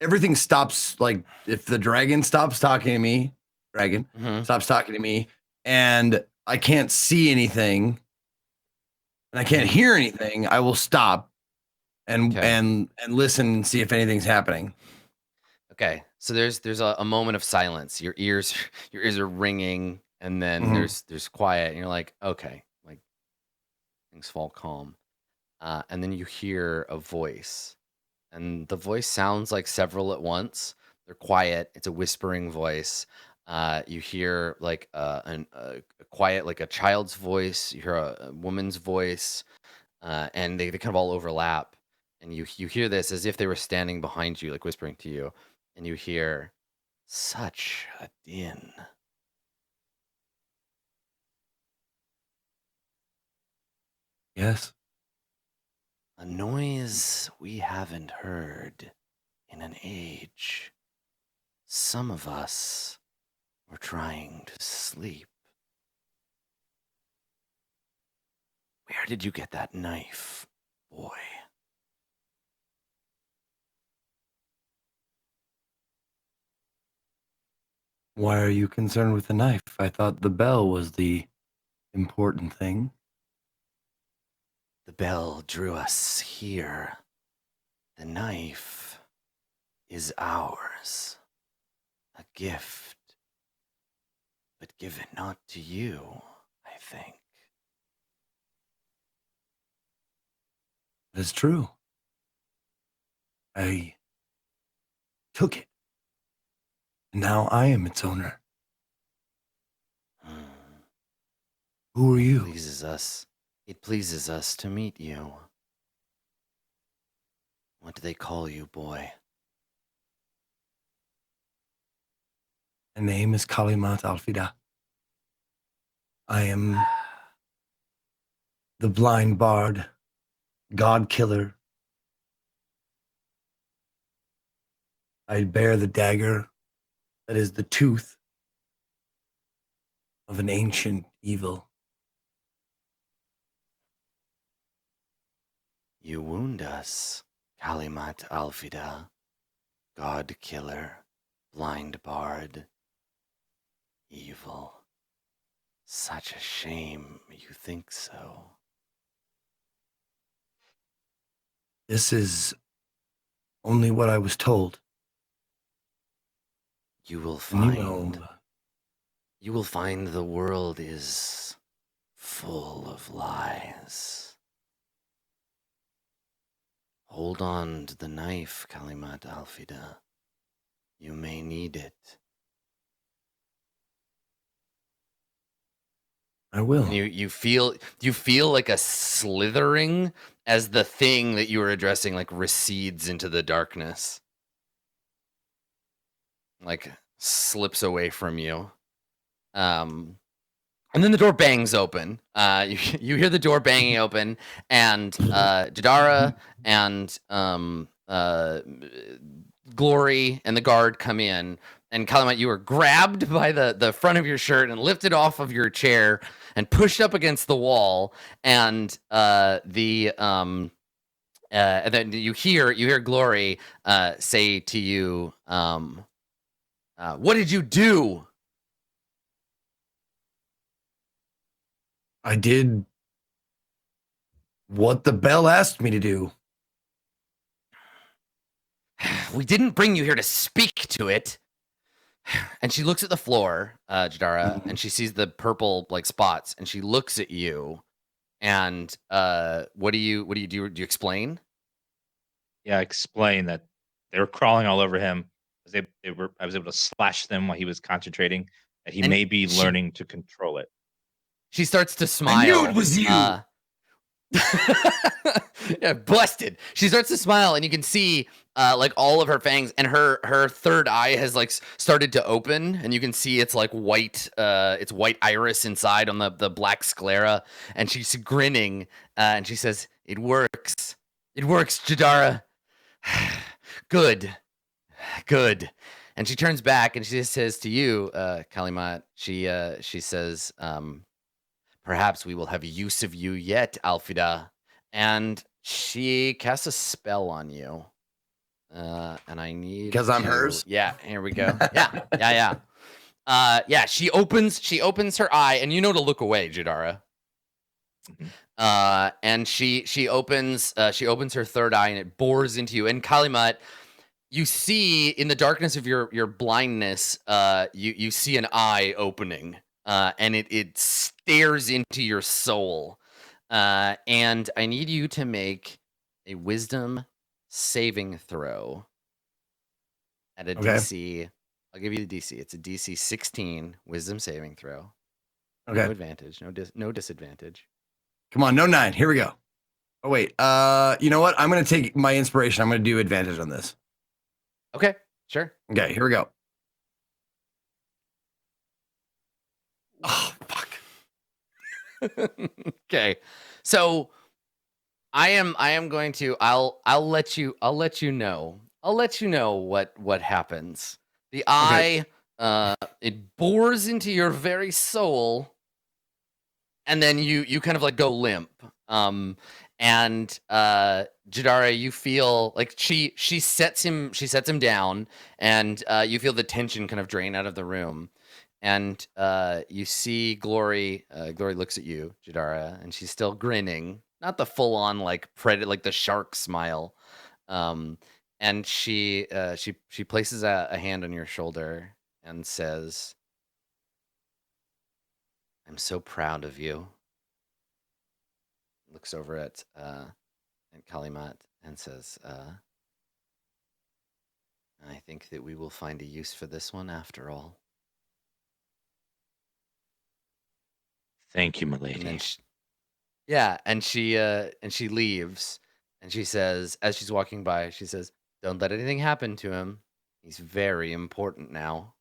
everything stops, like if the dragon stops talking to me, Mhm. stops talking to me, and I can't see anything, and I can't hear anything, I will stop and Okay. and listen and see if anything's happening. Okay, so there's a moment of silence. Your ears are ringing, and then Mhm. there's quiet, and you're like, okay, like things fall calm, and then you hear a voice, and the voice sounds like several at once. They're quiet. It's a whispering voice. You hear like a quiet, like a child's voice. You hear a woman's voice, and they kind of all overlap. And you hear this as if they were standing behind you, like whispering to you, and you hear such a din. Yes. A noise we haven't heard in an age. Some of us were trying to sleep. Where did you get that knife, boy? Why are you concerned with the knife? I thought the bell was the important thing. The bell drew us here. The knife is ours. A gift, but given not to you, I think. That's true. I took it. And now I am its owner. Hmm. Who are you? It pleases us to meet you. What do they call you, boy? My name is Kalimat Alfida. I am the blind bard, god killer. I bear the dagger that is the tooth of an ancient evil. You wound us, Kalimat Alfida, god killer, blind bard, evil. Such a shame you think so. This is only what I was told. You will And find the world is full of lies. Hold on to the knife, Kalimat Alfida. You may need it. I will. And you feel like a slithering as the thing that you were addressing like recedes into the darkness. Like slips away from you. And then the door bangs open. You hear the door banging open, and Jadara and Glory and the guard come in. And Kalimat, you are grabbed by the front of your shirt and lifted off of your chair and pushed up against the wall. And and then you hear Glory say to you, "What did you do?" I did what the bell asked me to do. We didn't bring you here to speak to it. And she looks at the floor, Jadara, and she sees the purple like spots, and she looks at you. And what do you do? Do you explain? Yeah, explain that they were crawling all over him. I was able to slash them while he was concentrating. That he And may be learning to control it. She starts to smile. I knew it was you. Yeah, busted. She starts to smile, and you can see like all of her fangs, and her third eye has like started to open, and you can see it's like white iris inside on the black sclera, and she's grinning, and she says, "It works, Jadara. Good, good." And she turns back and she says to you, Kalimat, she says, "Perhaps we will have use of you yet, Alfida." And she casts a spell on you. And I need Because I'm hers? Yeah, here we go. Yeah. Yeah, she opens her eye, and you know to look away, Jadara. And she opens her third eye, and it bores into you. And Kalimat, you see in the darkness of your blindness, you see an eye opening, and it stares into your soul. And I need you to make a wisdom saving throw at a Okay. DC. I'll give you the DC. It's a DC 16 wisdom saving throw. Okay. No advantage, no disadvantage. Come on, no 9. Here we go. Oh wait. You know what? I'm gonna take my inspiration. I'm gonna do advantage on this. Okay, sure. Okay, here we go. Oh fuck. Okay. So I am going to I'll let you know. I'll let you know what happens. The eye it bores into your very soul, and then you kind of like go limp. And Jadara, you feel like she sets him down, and you feel the tension kind of drain out of the room. And you see Glory. Glory looks at you, Jadara, and she's still grinning, not the full-on like predator, like the shark smile. And she places a hand on your shoulder and says, "I'm so proud of you." Looks over at Kalimat and says, "I think that we will find a use for this one after all." Thank you, And milady. then and she leaves, and she says, as she's walking by, she says, "Don't let anything happen to him. He's very important now."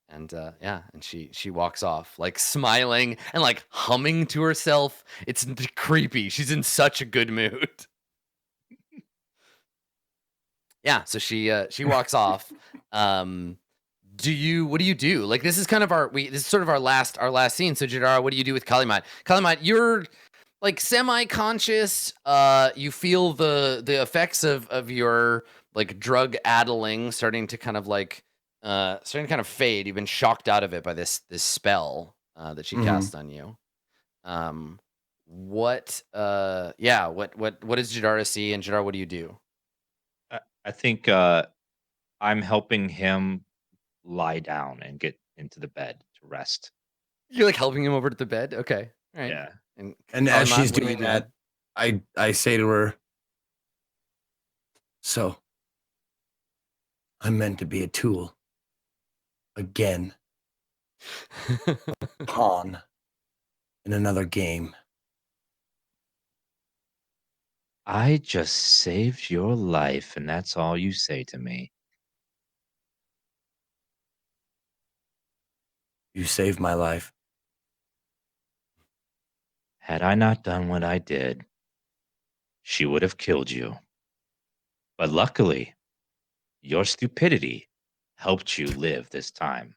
And and she walks off, like smiling and like humming to herself. It's creepy. She's in such a good mood. Yeah, so she walks off. What do you do? Like, this is kind of this is sort of our last scene. So Jadara, what do you do with Kalimat? Kalimat, you're like semi-conscious. You feel the effects of your like drug addling starting to kind of fade. You've been shocked out of it by this spell that she cast on you. What does Jadara see? And Jadara, what do you do? I think I'm helping him lie down and get into the bed to rest. You're like helping him over to the bed? Okay. All right. Yeah. And as Kalimat, she's what are you doing that, I say to her, "So I'm meant to be a tool again, pawn in another game." I just saved your life, and that's all you say to me. You saved my life. Had I not done what I did, she would have killed you. But luckily, your stupidity helped you live this time.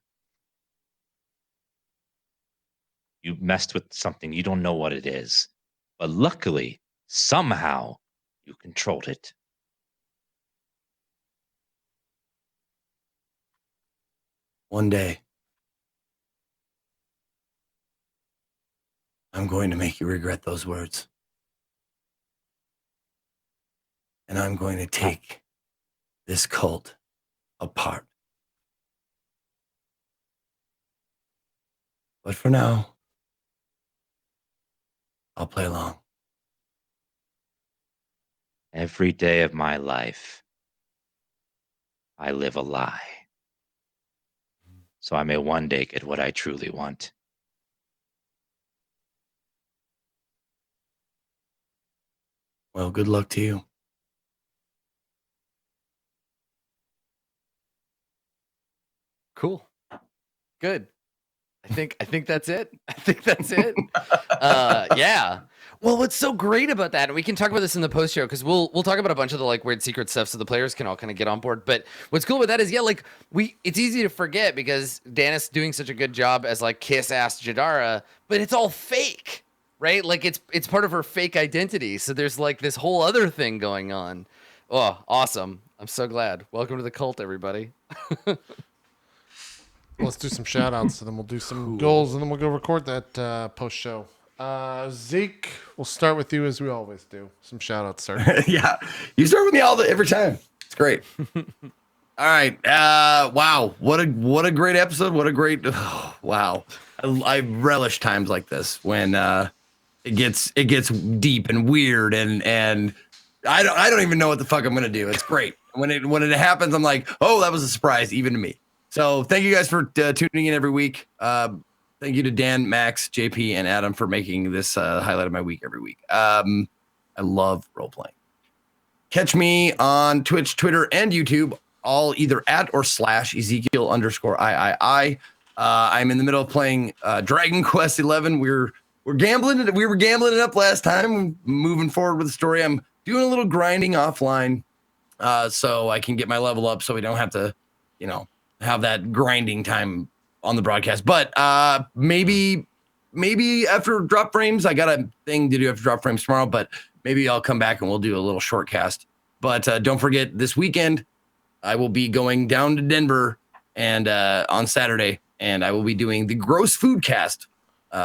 You messed with something, you don't know what it is. But luckily, somehow, you controlled it. One day, I'm going to make you regret those words. And I'm going to take this cult apart. But for now, I'll play along. Every day of my life, I live a lie. So I may one day get what I truly want. Well, good luck to you. Cool. Good. I think that's it. I think that's it. Yeah. Well, what's so great about that, and we can talk about this in the post show because we'll talk about a bunch of the like weird secret stuff so the players can all kind of get on board. But what's cool with that is like it's easy to forget because Dan is doing such a good job as like kiss ass Jadara, but it's all fake, right? Like it's part of her fake identity. So there's like this whole other thing going on. Oh, awesome. I'm so glad. Welcome to the cult, everybody. Let's do some shout outs and then we'll do some goals and then we'll go record that post show. Zeke, we'll start with you as we always do. Some shout outs, sir. Yeah, you start with me every time. It's great. All right. Wow. What a great episode. What a great. Wow. I relish times like this when it gets deep and weird and I don't even know what the fuck I'm gonna do. It's great when it happens. I'm like, oh, that was a surprise even to me. So thank you guys for tuning in every week. Thank you to Dan, Max, JP, and Adam for making this highlight of my week every week. I love role-playing. Catch me on Twitch, Twitter, and YouTube, all either at or / Ezekiel_III. I'm in the middle of playing Dragon Quest 11. We were gambling it up last time. Moving forward with the story. I'm doing a little grinding offline so I can get my level up so we don't have to, have that grinding time on the broadcast. But maybe after drop frames, I got a thing to do after drop frames tomorrow, but maybe I'll come back and we'll do a little short cast. But don't forget, this weekend, I will be going down to Denver and on Saturday, and I will be doing the Gross Food Cast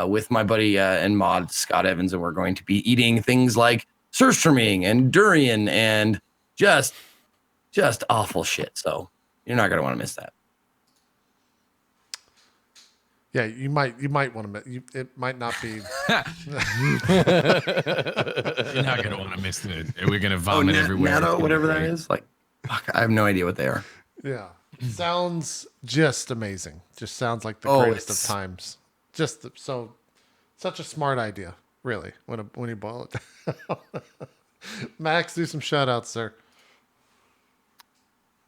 with my buddy and mod, Scott Evans, and we're going to be eating things like surströmming and durian and just awful shit. So you're not going to want to miss that. Yeah, you might want to. It might not be. You're not gonna want to miss it. We're gonna vomit everywhere. Natto, whatever that is. Like, fuck, I have no idea what they are. Yeah, sounds just amazing. Just sounds like the greatest of times. Such a smart idea, really. When you boil it down. Max, do some shout outs, sir.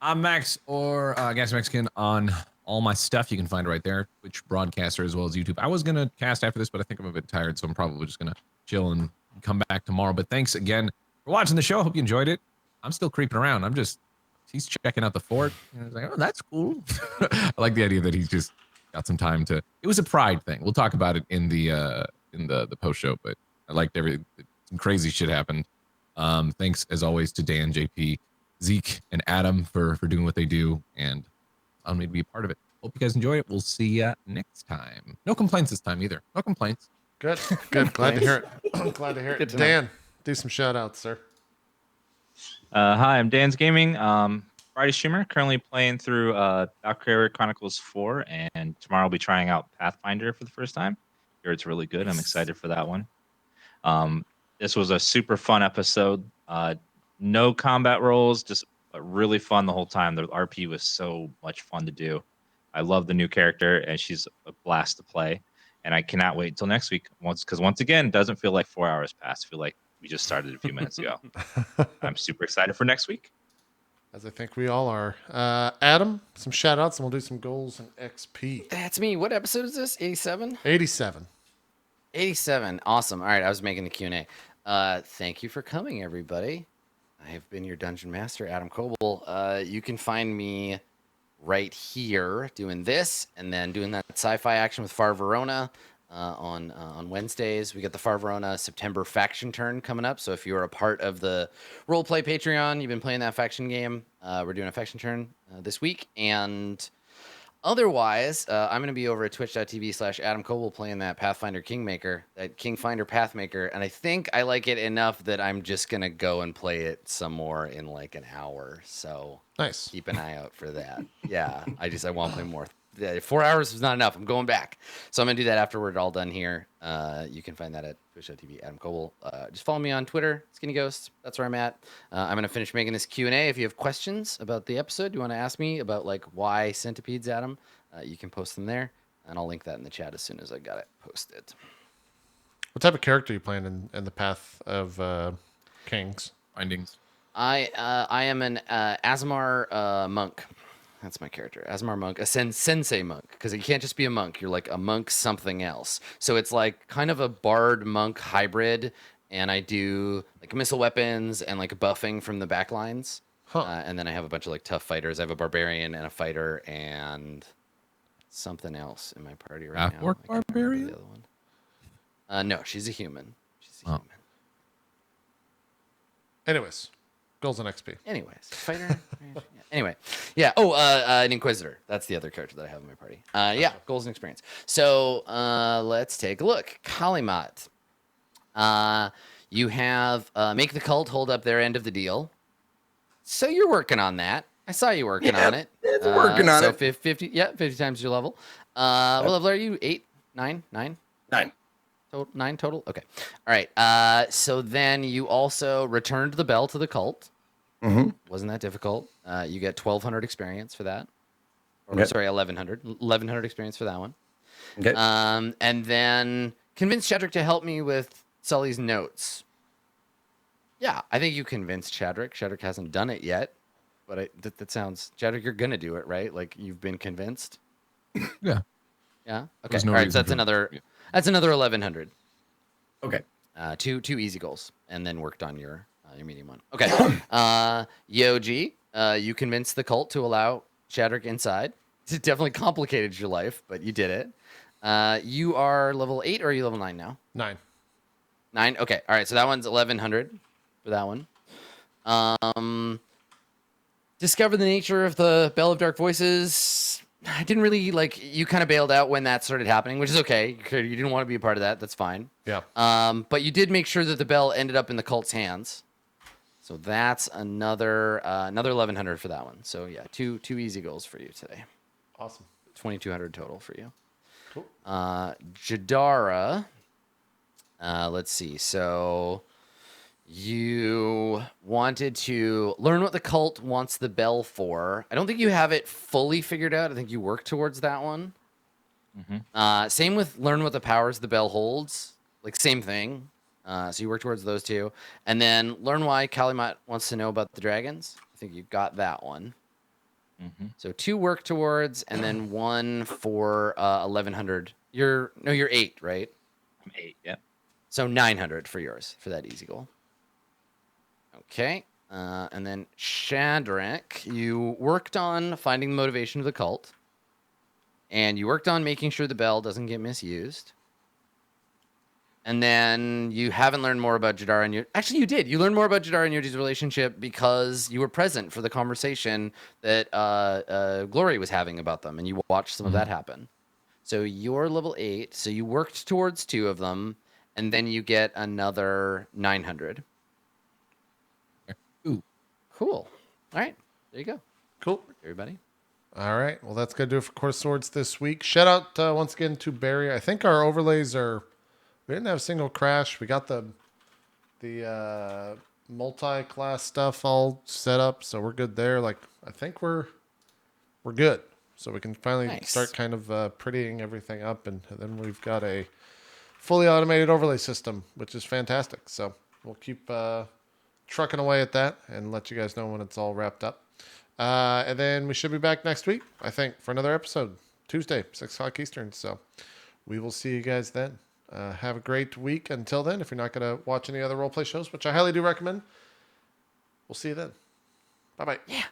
I'm Max or GassyMexican on all my stuff. You can find it right there. Twitch broadcaster as well as YouTube. I was going to cast after this, but I think I'm a bit tired, so I'm probably just going to chill and come back tomorrow. But thanks again for watching the show. Hope you enjoyed it. I'm still creeping around. He's checking out the fort. And I was like, oh, that's cool. I like the idea that he's just got some time to. It was a pride thing. We'll talk about it in the post show, but I liked some crazy shit happened. Thanks as always to Dan, JP, Zeke, and Adam for doing what they do and allowing me to be a part of it. Hope you guys enjoy it. We'll see you next time. No complaints this time either. No complaints. Good. Glad to hear it. Glad to hear it. Dan, do some shout outs, sir. Hi, I'm DansGaming. Friday streamer, currently playing through Valkyria Chronicles 4, and tomorrow I'll be trying out Pathfinder for the first time. Hear it's really good. I'm excited for that one. This was a super fun episode. No combat rolls, just really fun the whole time. The RP was so much fun to do. I love the new character, and she's a blast to play. And I cannot wait until next week. Because once again, it doesn't feel like 4 hours passed. I feel like we just started a few minutes ago. I'm super excited for next week. As I think we all are. Adam, some shout outs, and we'll do some goals and XP. That's me. What episode is this? 87? 87. 87. Awesome. All right, I was making the Q&A. Thank you for coming, everybody. I have been your Dungeon Master, Adam Coble. You can find me right here doing this and then doing that sci-fi action with Far Verona on Wednesdays. We got the Far Verona September faction turn coming up. So if you're a part of the RollPlay Patreon, you've been playing that faction game, we're doing a faction turn this week. And otherwise, I'm going to be over at twitch.tv/Adam Coble playing that Pathfinder Kingmaker, that Kingfinder Pathmaker. And I think I like it enough that I'm just going to go and play it some more in like an hour. So nice. Keep an eye out for that. Yeah, I want to play more. 4 hours was not enough. I'm going back. So I'm going to do that after we're all done here. You can find that at twitch.tv, Adam Coble. Just follow me on Twitter, skinnyghost. That's where I'm at. I'm going to finish making this Q&A. If you have questions about the episode, you want to ask me about like why centipedes, Adam, you can post them there. And I'll link that in the chat as soon as I got it posted. What type of character are you playing in the Path of Kings? Findings. I am an Azamar monk. That's my character. Asmar monk, a sensei monk, because you can't just be a monk. You're like a monk something else. So it's like kind of a bard monk hybrid, and I do like missile weapons and like buffing from the back lines. Huh. And then I have a bunch of like tough fighters. I have a barbarian and a fighter and something else in my party right now. Half-orc I can't remember barbarian? the other one. No, she's a human. She's a Oh. human. Anyways, goals and XP. Anyways, fighter. Yeah. Anyway, yeah. Oh, an inquisitor. That's the other character that I have in my party. Yeah, goals and experience. So let's take a look. Kalimat. You have make the cult hold up their end of the deal. So you're working on that. I saw you working on it. It's working on so it. 50, yeah, 50 times your level. What level are you? 8, 9, 9? 9. 9 total? Okay. All right. So then you also returned the bell to the cult. Mm-hmm. Wasn't that difficult? You get 1,200 experience for that. Or Yep. sorry, 1,100. 1,100 experience for that one. Okay. And then convince Chadrick to help me with Sully's notes. Yeah, I think you convinced Chadrick. Chadrick hasn't done it yet, but that sounds... Chadrick, you're going to do it, right? Like, you've been convinced? Yeah. Yeah? Okay. There's no All right, so reason that's to. another... That's another 1,100. Okay. Two easy goals, and then worked on your medium one. Okay. Yoji, you convinced the cult to allow Chadrick inside. It definitely complicated your life, but you did it. You are level 8, or are you level 9 now? 9. 9? Okay. All right, so that one's 1,100 for that one. Discover the nature of the Bell of Dark Voices. I didn't really, like, you kind of bailed out when that started happening, which is okay. You didn't want to be a part of that. That's fine. Yeah. But you did make sure that the bell ended up in the cult's hands. So that's another 1,100 for that one. So yeah, two easy goals for you today. Awesome. 2,200 total for you. Cool. Jadara. Let's see. So you wanted to learn what the cult wants the bell for. I don't think you have it fully figured out. I think you work towards that one. Mm-hmm. Same with learn what the powers the bell holds. Like same thing. So you work towards those two. And then learn why Kalimat wants to know about the dragons. I think you got that one. Mm-hmm. So 2 work towards, and then 1 for 1,100. You're 8, right? I'm 8. Yeah. So 900 for yours for that easy goal. Okay. And then Shadrach, you worked on finding the motivation of the cult. And you worked on making sure the bell doesn't get misused. And then you haven't learned more about Jadara and Yoji. Actually, you did. You learned more about Jadara and Yoji's relationship because you were present for the conversation that Glory was having about them, and you watched some of that happen. So you're level 8, so you worked towards 2 of them, and then you get another 900. Ooh. Cool. All right. There you go, Cool. everybody. All right. Well, that's going to do it for Core Swords this week. Shout out once again to Barry. I think our overlays are... We didn't have a single crash. We got the multi-class stuff all set up, so we're good there. Like, I think we're good. So we can finally Nice. start kind of prettying everything up, and then we've got a fully automated overlay system, which is fantastic. So we'll keep trucking away at that and let you guys know when it's all wrapped up. And then we should be back next week, I think, for another episode, Tuesday, 6 o'clock Eastern. So we will see you guys then. Have a great week. Until then, if you're not going to watch any other roleplay shows, which I highly do recommend, we'll see you then. Bye-bye. Yeah.